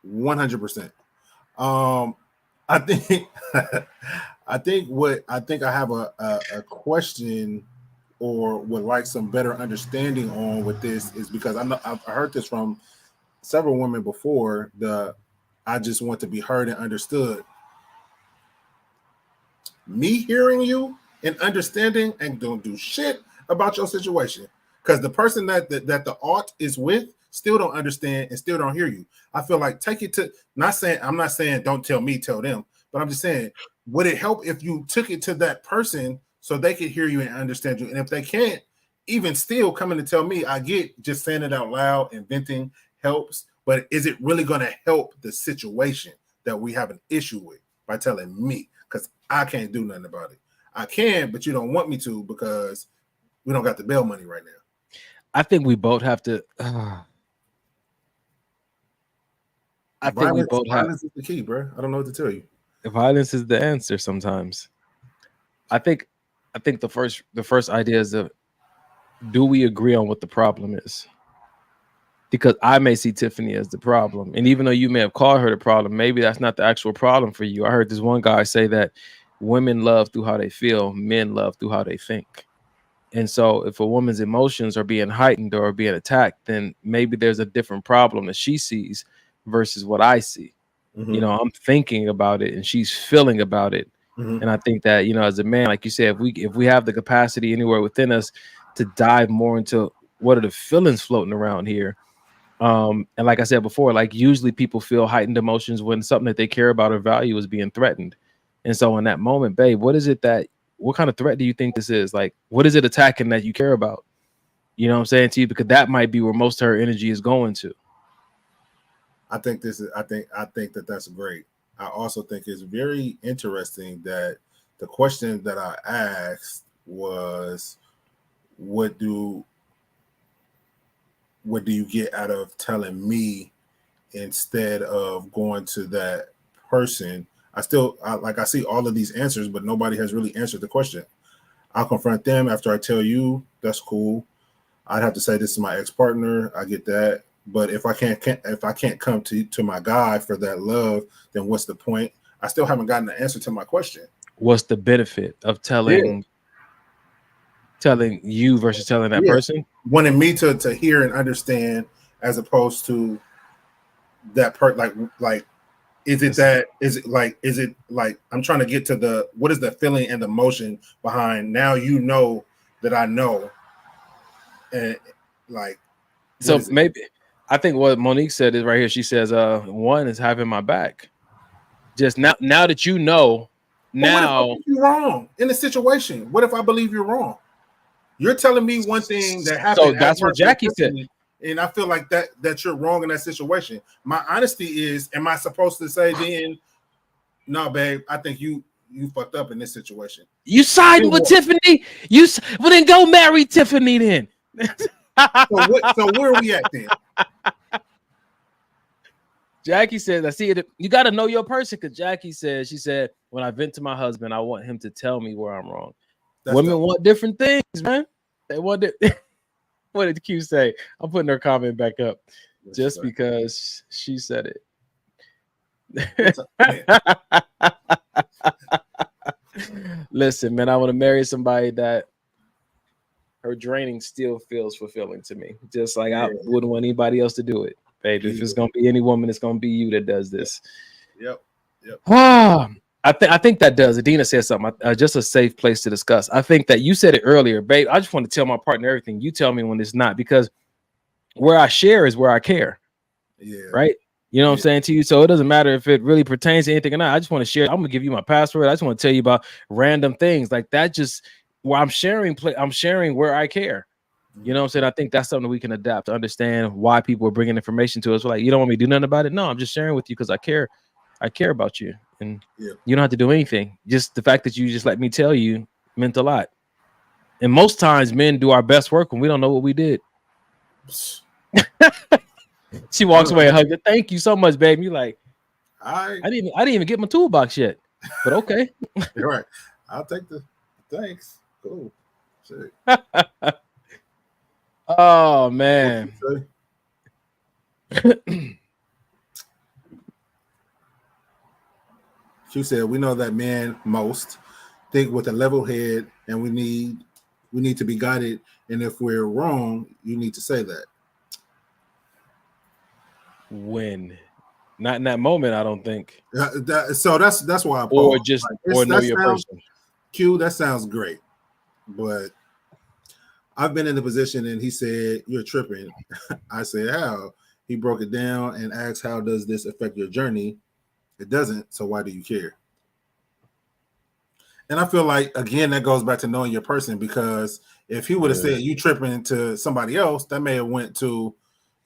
100%. I think I have a question, or would like some better understanding on with this, is because I've heard this from several women before. I just want to be heard and understood. Me hearing you and understanding and don't do shit about your situation, because the person that the aught is with still don't understand and still don't hear you. I feel like take it to, I'm not saying don't tell me, tell them, but I'm just saying, would it help if you took it to that person so they could hear you and understand you? And if they can't, even still coming to tell me, I get just saying it out loud and venting helps, but is it really going to help the situation that we have an issue with by telling me? Because I can't do nothing about it. I can, but you don't want me to because we don't got the bail money right now. I think we both have to. Violence is the key, bro. I don't know what to tell you. Violence is the answer sometimes. I think I think the first idea is do we agree on what the problem is? Because I may see Tiffany as the problem, and even though you may have called her the problem, maybe that's not the actual problem for you. I heard this one guy say that women love through how they feel, men love through how they think. And so if a woman's emotions are being heightened or being attacked, then maybe there's a different problem that she sees versus what I see. Mm-hmm. You know, I'm thinking about it and she's feeling about it. Mm-hmm. And I think that, you know, as a man, like you said, if we have the capacity anywhere within us to dive more into what are the feelings floating around here. And like I said before, like usually people feel heightened emotions when something that they care about or value is being threatened. And so in that moment, babe, what kind of threat do you think this is? Like, what is it attacking that you care about? You know what I'm saying to you? Because that might be where most of her energy is going to. I think that that's great. I also think it's very interesting that the question that I asked was, what do you get out of telling me instead of going to that person? I see all of these answers, but nobody has really answered the question. I'll confront them after I tell you. That's cool. I'd have to say this is my ex-partner. I get that. But if I can't come to my guy for that love, then what's the point? I still haven't gotten the answer to my question. What's the benefit of telling you versus telling that person? Wanting me to hear and understand, as opposed to that part. Like, is it like I'm trying to get to what is the feeling and the emotion behind now, you know, that I know, and like, so maybe I think what Monique said is right here. She says, one is having my back. Just now that you know, now you're wrong in the situation. What if I believe you're wrong? You're telling me one thing that happened. So that's what Jackie said. And I feel like that you're wrong in that situation. My honesty is, am I supposed to say then, no, babe, I think you fucked up in this situation. You siding with Tiffany? Well, then go marry Tiffany then. So where are we at then? Jackie says, I see it. You got to know your person, because Jackie says, she said, when I vent to my husband, I want him to tell me where I'm wrong. Women want different things, man. They want it. What did Q say? I'm putting her comment back up just because she said it. Listen, man, I want to marry somebody that her draining still feels fulfilling to me. Just like I wouldn't want anybody else to do it, baby. If it's gonna be any woman, it's gonna be you that does this. Yep. I think that does. Adina said something. Just a safe place to discuss. I think that you said it earlier, babe. I just want to tell my partner everything. You tell me when it's not, because where I share is where I care. Yeah. Right. You know what I'm saying to you? So it doesn't matter if it really pertains to anything or not. I just want to share. I'm gonna give you my password. I just want to tell you about random things like that. Just where I'm sharing where I care. You know what I'm saying? I think that's something we can adapt to understand why people are bringing information to us. We're like, you don't want me to do nothing about it? No, I'm just sharing with you because I care. I care about you, and you don't have to do anything. Just the fact that you just let me tell you meant a lot. And most times men do our best work when we don't know what we did. She walks away and hugs her. Thank you so much, baby. You're like, I didn't even get my toolbox yet, but okay. You're right. I'll take the thanks. Cool. Shit. Oh man. She said, we know that men most think with a level head, and we need to be guided. And if we're wrong, you need to say that. When? Not in that moment, I don't think. So that's why I or just like, or know your person. Q, that sounds great. But I've been in the position, and he said, you're tripping. I said, how? He broke it down and asked, how does this affect your journey? It doesn't. So why do you care? And I feel like, again, that goes back to knowing your person, because if he would have said you tripping to somebody else, that may have went to,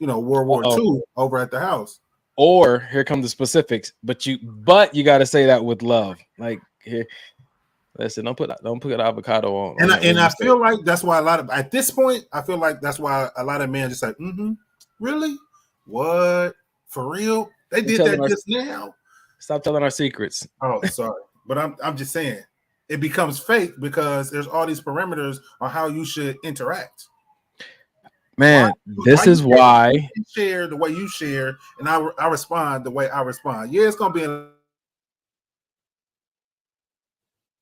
World War II over at the house. Or here come the specifics, but you got to say that with love. Like, here, listen, don't put avocado on. And I feel like that's why at this point, I feel like that's why a lot of men just like, really? What? For real? They did that just now. Stop telling our secrets. Oh, sorry. But I'm just saying, it becomes fake because there's all these parameters on how you should interact. Man, this is why you share the way you share, and I respond the way I respond. Yeah, it's gonna be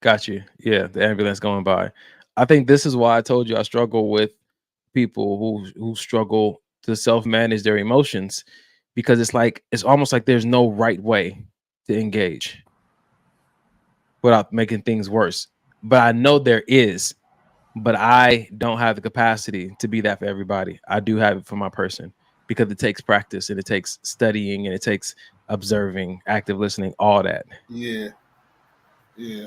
got you. Yeah, the ambulance going by. I think this is why I told you I struggle with people who struggle to self-manage their emotions, because it's almost like there's no right way to engage without making things worse. But I know there is, but I don't have the capacity to be that for everybody. I do have it for my person because it takes practice and it takes studying and it takes observing, active listening, all that. Yeah. Yeah.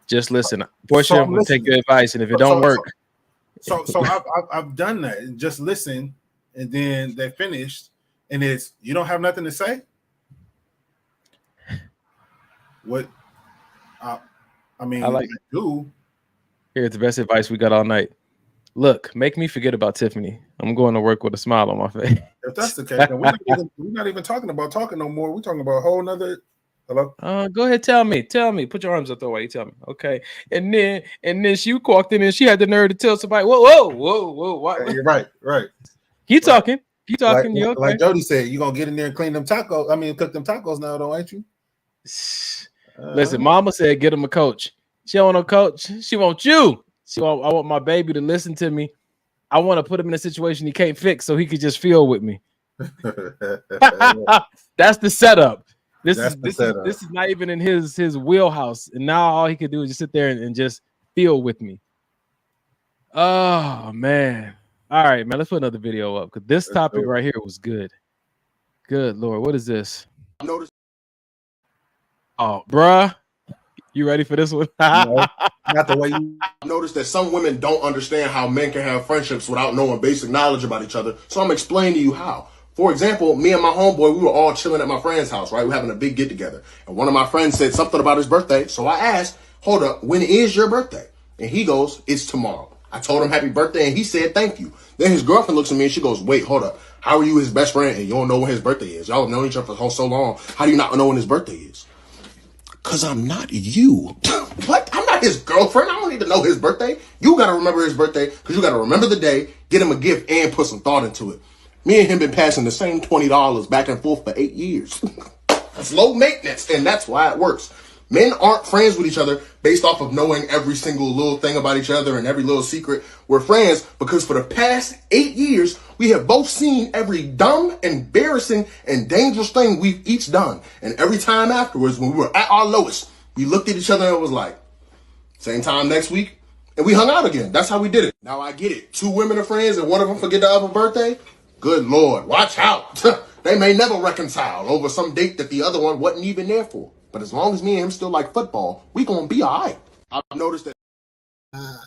Just listen. Portia, I'm gonna take your advice, and if it don't work. So I've done that. And just listen, and then they finished, and it's you don't have nothing to say. What? I mean, I do. Here's the best advice we got all night. Look, make me forget about Tiffany. I'm going to work with a smile on my face. If that's the case, then we're not even talking about talking no more. We're talking about a whole nother. Hello. Go ahead, tell me. Put your arms up there while you tell me. Okay. And then she walked in and she had the nerve to tell somebody, whoa. What? You're right. Keep talking. Like, you okay? Like Jody said, you're gonna get in there and clean them tacos. I mean, cook them tacos now, though, ain't you? Listen, Mama said get him a coach. She don't want no coach. She wants you. I want my baby to listen to me. I want to put him in a situation he can't fix so he could just feel with me. That's the setup. This is not even in his wheelhouse. And now all he could do is just sit there and just feel with me. Oh man. All right, man. Let's put another video up because this topic right here was good. Good Lord. What is this? Oh, bruh. You ready for this one? No, not the way you notice that some women don't understand how men can have friendships without knowing basic knowledge about each other. So I'm explaining to you how. For example, me and my homeboy, we were all chilling at my friend's house, right? We're having a big get together. And one of my friends said something about his birthday. So I asked, hold up, when is your birthday? And he goes, it's tomorrow. I told him happy birthday and he said, thank you. Then his girlfriend looks at me and she goes, wait, hold up. How are you his best friend and you don't know when his birthday is? Y'all have known each other for so long. How do you not know when his birthday is? Cause I'm not you. What? I'm not his girlfriend. I don't need to know his birthday. You gotta remember his birthday because you gotta remember the day, get him a gift, and put some thought into it. Me and him been passing the same $20 back and forth for 8 years. That's low maintenance, and that's why it works. Men aren't friends with each other based off of knowing every single little thing about each other and every little secret. We're friends because for the past 8 years, we have both seen every dumb, embarrassing, and dangerous thing we've each done. And every time afterwards, when we were at our lowest, we looked at each other and it was like, same time next week, and we hung out again. That's how we did it. Now I get it. 2 women are friends and one of them forget the other birthday. Good Lord, watch out. They may never reconcile over some date that the other one wasn't even there for. But as long as me and him still like football, we gonna be all right. I've noticed that. Man,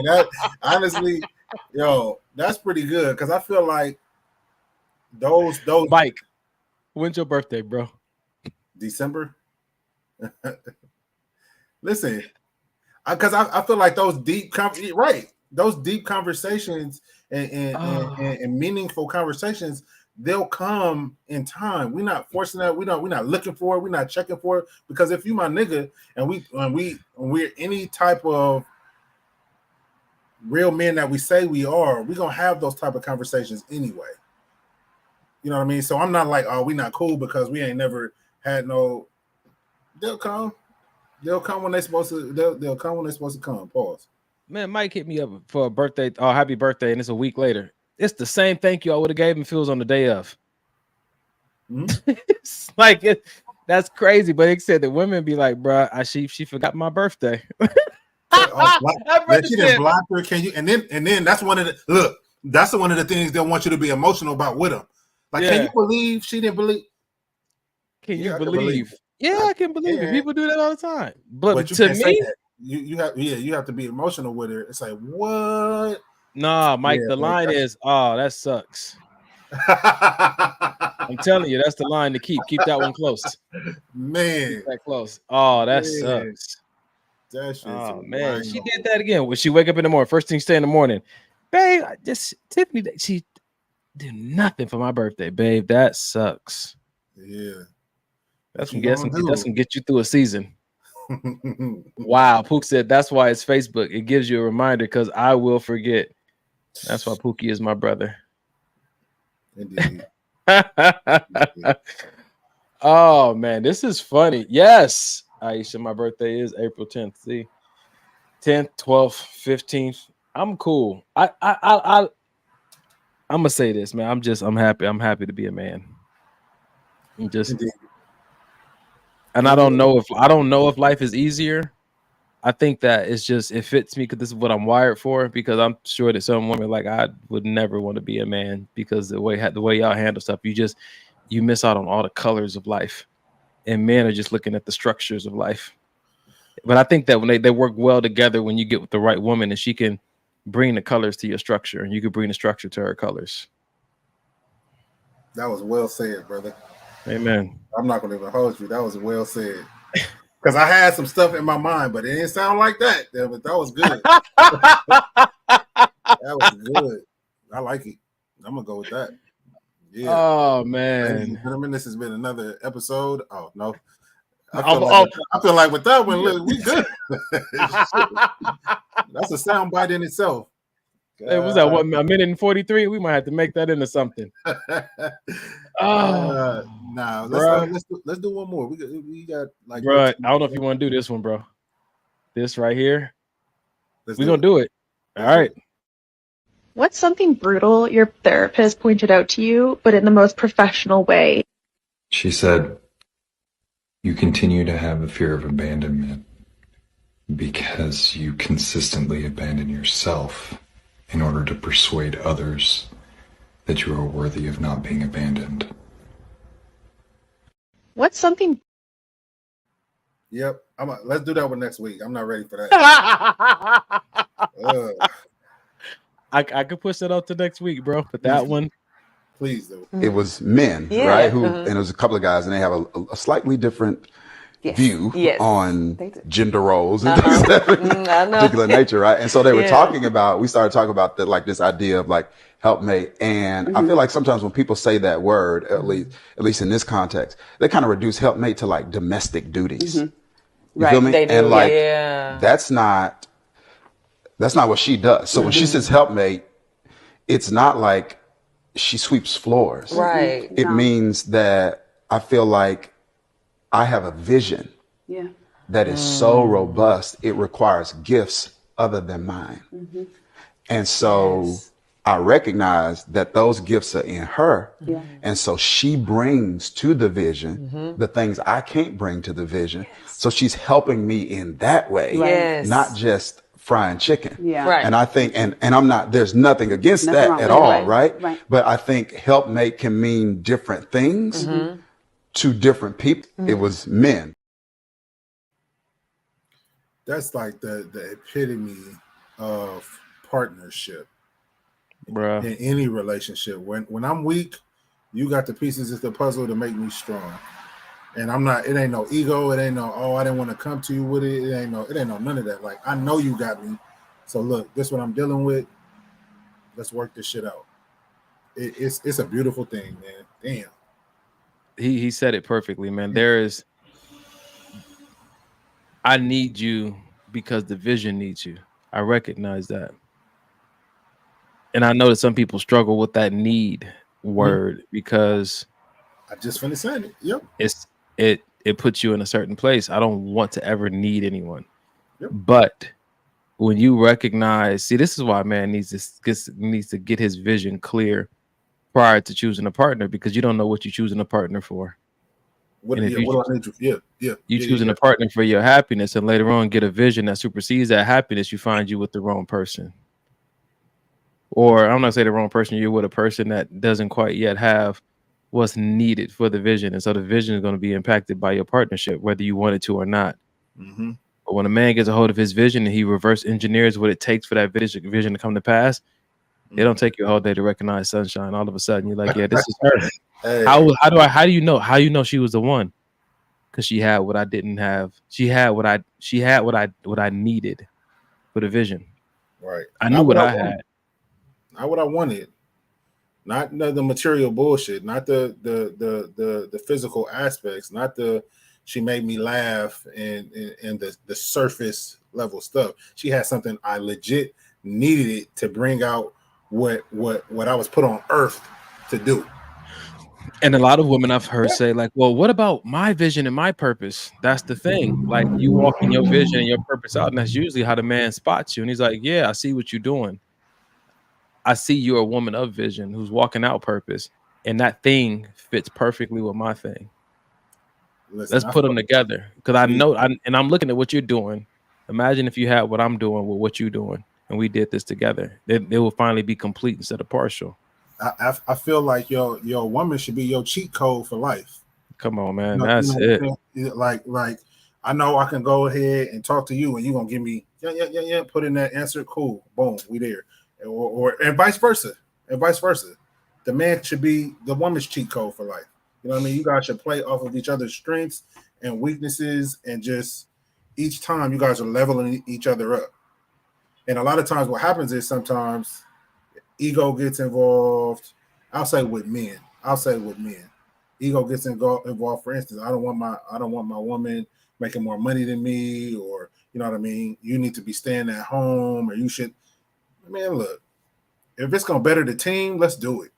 that honestly, that's pretty good because I feel like those. Mike, when's your birthday, bro? December. Listen, because I feel like those deep conversations and meaningful conversations, they'll come in time. We're not forcing that. We're not looking for it. We're not checking for it. Because if you my nigga and we're any type of real men that we say we are, we're gonna have those type of conversations anyway. You know what I mean? So I'm not like, oh, we not cool because we ain't never had no. They'll come. They'll come when they're supposed to. They'll come when they're supposed to come. Pause. Man, Mike hit me up for a birthday. Oh, happy birthday! And it's a week later. It's the same thank you I would have gave him if it was on the day of. Mm-hmm. It's like that's crazy. But it said that women be like, bro, she forgot my birthday. She didn't block her. Can you? And then that's one of the look. That's one of the things they want you to be emotional about with them. Like, can you believe she didn't believe? Can you believe? Yeah, I can believe it. People do that all the time. But to me, you have to be emotional with her. It's like, what? Nah, Mike, the line is, oh, that sucks. I'm telling you, that's the line to keep. Keep that one close. Man. Keep that close. Oh, that sucks. That shit's man. wild. She did that again. When she wake up in the morning, first thing she say in the morning, babe, Tiffany, she did nothing for my birthday, babe. That sucks. Yeah. That's you gonna gonna get you through a season. do? Wow, Pook said that's why it's Facebook. It gives you a reminder because I will forget. That's why Pookie is my brother. Indeed. Oh man, this is funny. Yes, Aisha, my birthday is April 10th. See, 10th, 12th, 15th. I'm cool. I'm gonna say this, man. I'm happy. I'm happy to be a man. Indeed. And I don't know if life is easier. I think that it's just it fits me because this is what I'm wired for. Because I'm sure that some women like I would never want to be a man because the way y'all handle stuff, you miss out on all the colors of life, and men are just looking at the structures of life. But I think that when they work well together, when you get with the right woman, and she can bring the colors to your structure, and you can bring the structure to her colors. That was well said, brother. Amen. I'm not gonna even hold you. That was well said. Because I had some stuff in my mind, but it didn't sound like that. But that was good. That was good. I like it. I'm gonna go with that. Yeah. Oh man. Ladies and gentlemen, this has been another episode. Oh no. I feel like with that one, look, we good. That's a sound bite in itself. Hey, was that a minute and 43? We might have to make that into something. Nah, let's do one more. We got like, bro. I don't know if you want to do this one, bro. This right here. We're gonna do it. All right. What's something brutal your therapist pointed out to you, but in the most professional way? She said, "You continue to have a fear of abandonment because you consistently abandon yourself in order to persuade others that you are worthy of not being abandoned." What's something? Yep. Let's do that one next week. I'm not ready for that. I could push that out to next week, bro. But that one, please do. It was men, right? And it was a couple of guys, and they have a slightly different view on gender roles and things of that particular nature, right? And so they were we started talking about this idea of like helpmate. And I feel like sometimes when people say that word, at least in this context, they kind of reduce helpmate to like domestic duties. You feel me? And like, that's not what she does. So when she says helpmate, it's not like she sweeps floors. Right. It means that I feel like I have a vision that is so robust, it requires gifts other than mine. And so I recognize that those gifts are in her. And so she brings to the vision the things I can't bring to the vision. So she's helping me in that way, not just frying chicken. And I think, and I'm not, there's nothing against that at all, right? But I think helpmate can mean different things to different people. It was men. That's like the epitome of partnership. Bruh. In any relationship. When I'm weak, you got the pieces of the puzzle to make me strong. And I'm not, it ain't no ego, it ain't no, oh, I didn't want to come to you with it. It ain't no none of that. Like, I know you got me. So look, this is what I'm dealing with. Let's work this shit out. It's a beautiful thing, man. Damn. He said it perfectly, man. I need you because the vision needs you. I recognize that. And I know that some people struggle with that need word because I just finished saying it. Yep. It puts you in a certain place. I don't want to ever need anyone. But when you recognize, see, this is why a man needs to get his vision clear prior to choosing a partner, because you don't know what you're choosing a partner for. You choosing a partner for your happiness, and later on get a vision that supersedes that happiness, you find you with the wrong person. Or I'm not saying the wrong person, you're with a person that doesn't quite yet have what's needed for the vision. And so the vision is going to be impacted by your partnership, whether you want it to or not. But when a man gets a hold of his vision and he reverse engineers what it takes for that vision to come to pass, it don't take you a whole day to recognize sunshine. All of a sudden you're like, yeah, this is her. Hey. How do you know she was the one? Because she had what I didn't have. She had what I needed for the vision. Right. I knew what I had. Not what I wanted. not the material bullshit, not the physical aspects, not the she made me laugh and the surface level stuff. She had something I legit needed it to bring out what I was put on earth to do. And a lot of women I've heard say, like, well, what about my vision and my purpose? That's the thing. Like, you walk in your vision and your purpose out, and that's usually how the man spots you. And he's like, yeah, I see what you're doing. I see you're a woman of vision who's walking out purpose, and that thing fits perfectly with my thing. Listen, let's put them together, because I know, and I'm looking at what you're doing. Imagine if you had what I'm doing with what you're doing, and we did this together. It will finally be complete instead of partial. I feel like your woman should be your cheat code for life. Come on, man. That's it. Like I know I can go ahead and talk to you and you're gonna give me put in that answer. Cool, boom, we there. Or and vice versa. The man should be the woman's cheat code for life. You know what I mean? You guys should play off of each other's strengths and weaknesses, and just each time you guys are leveling each other up. And a lot of times what happens is sometimes ego gets involved. I'll say with men. Ego gets involved. For instance, I don't want my woman making more money than me, or you know what I mean. You need to be staying at home, or you should. Man, look, if it's gonna better the team, let's do it.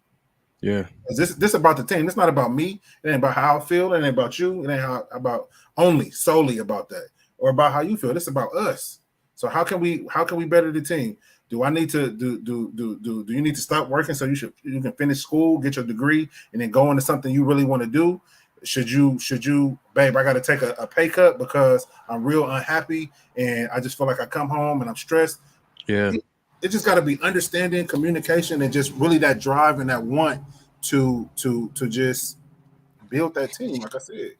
Yeah. This about the team. It's not about me. It ain't about how I feel. It ain't about you. It ain't about solely about that, or about how you feel. It's about us. So how can we better the team? Do I need to do you need to stop working so you can finish school, get your degree, and then go into something you really want to do? Should you, babe, I got to take a pay cut because I'm real unhappy and I just feel like I come home and I'm stressed. Yeah. It just got to be understanding, communication, and just really that drive and that want to just build that team, like I said.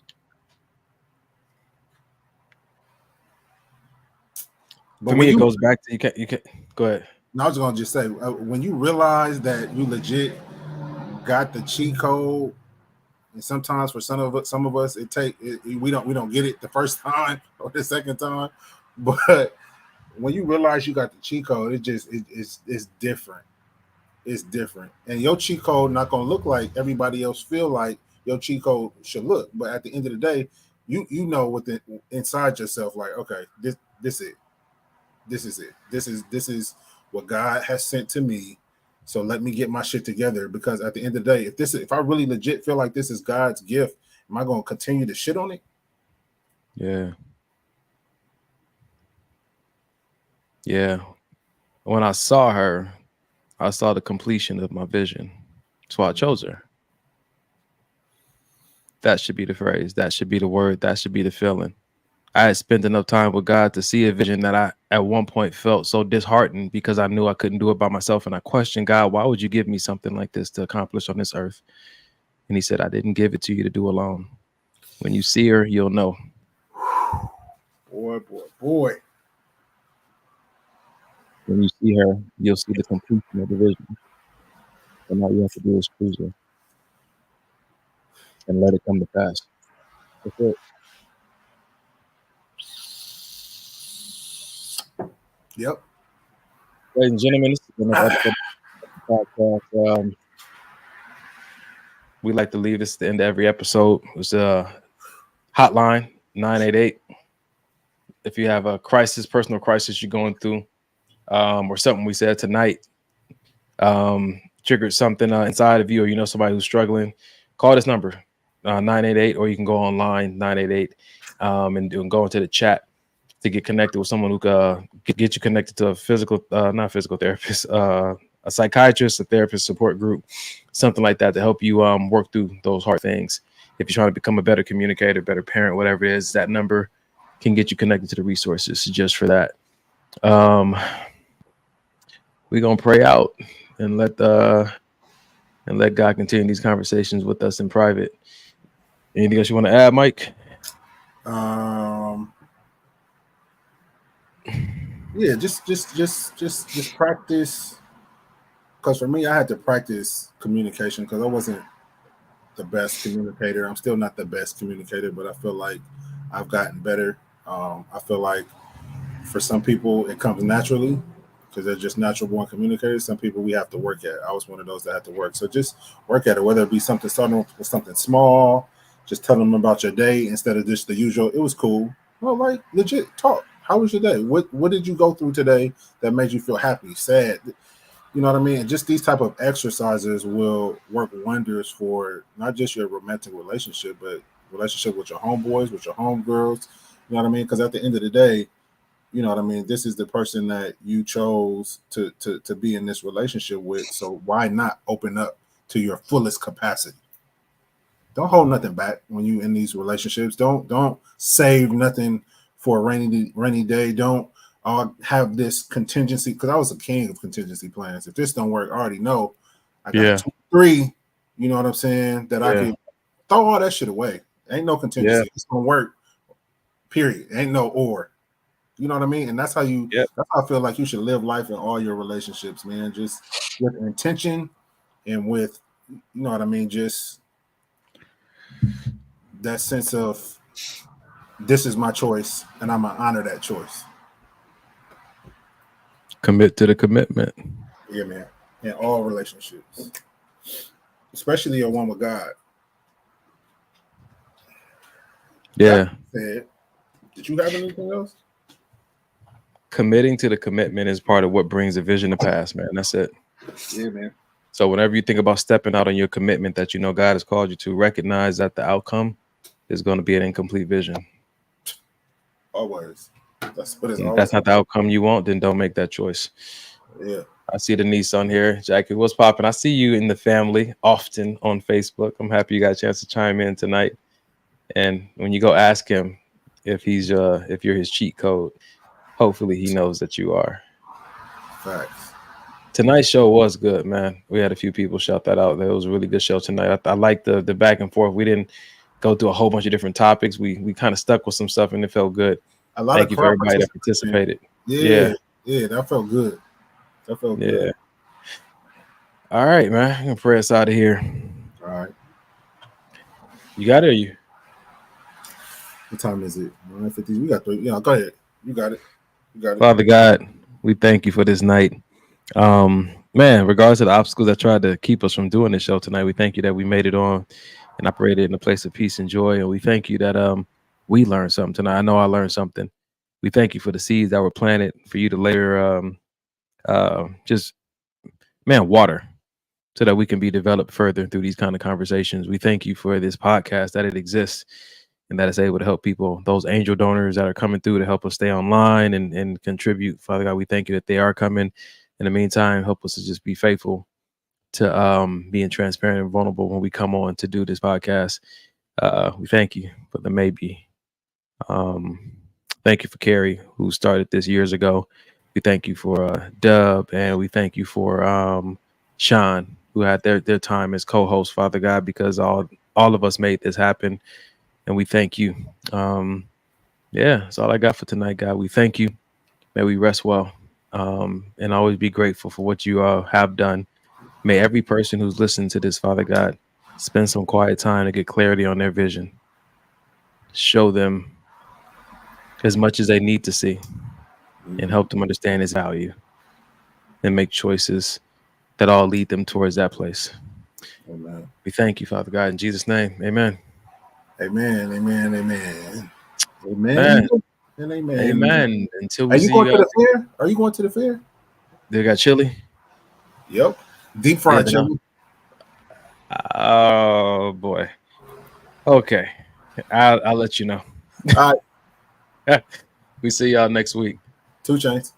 For me, it goes back to you can go ahead. I was gonna just say, when you realize that you legit got the cheat code, and sometimes for some of us we don't get it the first time or the second time, but when you realize you got the cheat code, it's different. It's different, and your cheat code not gonna look like everybody else feel like your cheat code should look. But at the end of the day, you know within inside yourself, like, okay, this is it. This is what God has sent to me. So let me get my shit together, because at the end of the day, if I really legit feel like this is God's gift, am I going to continue to shit on it? Yeah. Yeah. When I saw her, I saw the completion of my vision. So I chose her. That should be the phrase. That should be the word. That should be the feeling. I had spent enough time with God to see a vision that I at one point felt so disheartened because I knew I couldn't do it by myself. And I questioned, God, why would you give me something like this to accomplish on this earth? And he said, I didn't give it to you to do alone. When you see her, you'll know. Boy. When you see her, you'll see the completion of the vision. And all you have to do is choose her and let it come to pass. That's it. Yep. Ladies and gentlemen, this has been another episode of the podcast. We like to leave this at the end of every episode. It's a hotline, 988. If you have a crisis, personal crisis you're going through, or something we said tonight triggered something inside of you, or you know somebody who's struggling, call this number, 988, or you can go online, 988, and go into the chat to get connected with someone who can get you connected to a not physical therapist, a psychiatrist, a therapist support group, something like that to help you work through those hard things. If you're trying to become a better communicator, better parent, whatever it is, that number can get you connected to the resources just for that. We're going to pray out and let God continue these conversations with us in private. Anything else you want to add, Mike? Yeah, just practice. Because for me, I had to practice communication because I wasn't the best communicator. I'm still not the best communicator, but I feel like I've gotten better. I feel like for some people it comes naturally. because they're just natural born communicators. Some people we have to work at. I was one of those that had to work. So just work at it, whether it be something starting with something small, just tell them about your day instead of just the usual. It was cool. Well, like legit talk. How was your day? What did you go through today that made you feel happy, sad? You know what I mean? And just these type of exercises will work wonders for not just your romantic relationship, but relationship with your homeboys, with your homegirls. You know what I mean? Because at the end of the day, you know what I mean? This is the person that you chose to be in this relationship with. So why not open up to your fullest capacity? Don't hold nothing back when you in these relationships. Don't save nothing for a rainy day. Don't have this contingency, because I was a king of contingency plans. If this don't work, I already know I got 2, 3. You know what I'm saying? That I could throw all that shit away. Ain't no contingency. It's gonna work. Period. Ain't no or. You know what I mean? And that's how you. That's how I feel like you should live life in all your relationships, man. Just with intention and with, you know what I mean. Just that sense of this is my choice, and I'm gonna honor that choice. Commit to the commitment. Yeah, man. In all relationships, especially your one with God. Yeah. Did you have anything else? Committing to the commitment is part of what brings the vision to pass, man. That's it. Yeah, man. So whenever you think about stepping out on your commitment that you know God has called you to, recognize that the outcome is going to be an incomplete vision. Always. That's what it's If always. that's not the outcome you want, then don't make that choice. Yeah. I see the niece on here. Jackie, what's popping? I see you in the family often on Facebook. I'm happy you got a chance to chime in tonight. And when you go ask him if you're his cheat code, hopefully he knows that you are. Facts. Tonight's show was good, man. We had a few people shout that out. It was a really good show tonight. I like the back and forth. We didn't go through a whole bunch of different topics. We kind of stuck with some stuff and it felt good. Thank you for everybody that participated. Yeah, that felt good. That felt good. All right, man. I'm gonna pray us out of here. All right. You got it, or you? What time is it? 9:50. We got 3. Yeah, go ahead. You got it. You got it. Father God, we thank you for this night. Man, regardless of the obstacles that tried to keep us from doing this show tonight, we thank you that we made it on and operated in a place of peace and joy. And we thank you that we learned something tonight. I know I learned something. We thank you for the seeds that were planted, for you to later water so that we can be developed further through these kind of conversations. We thank you for this podcast, that it exists and that it's able to help people, those angel donors that are coming through to help us stay online and contribute. Father God, we thank you that they are coming. In the meantime, help us to just be faithful to being transparent and vulnerable when we come on to do this podcast. We thank you for the maybe. Thank you for Carrie, who started this years ago. We thank you for Dub, and we thank you for Sean, who had their time as co-host, Father God, because all of us made this happen. And we thank you. That's all I got for tonight, God. We thank you. May we rest well and always be grateful for what you have done. May every person who's listening to this, Father God, spend some quiet time to get clarity on their vision. Show them as much as they need to see and help them understand its value and make choices that all lead them towards that place. Amen. We thank you, Father God, in Jesus' name. Amen. Amen. Amen. Amen. Amen. And amen. Amen. Until we see you. Are you going to the fair? Are you going to the fair? They got chili? Yep. Deep fried chili. Oh boy. Okay. I'll let you know. All right. We see y'all next week. 2 Chainz.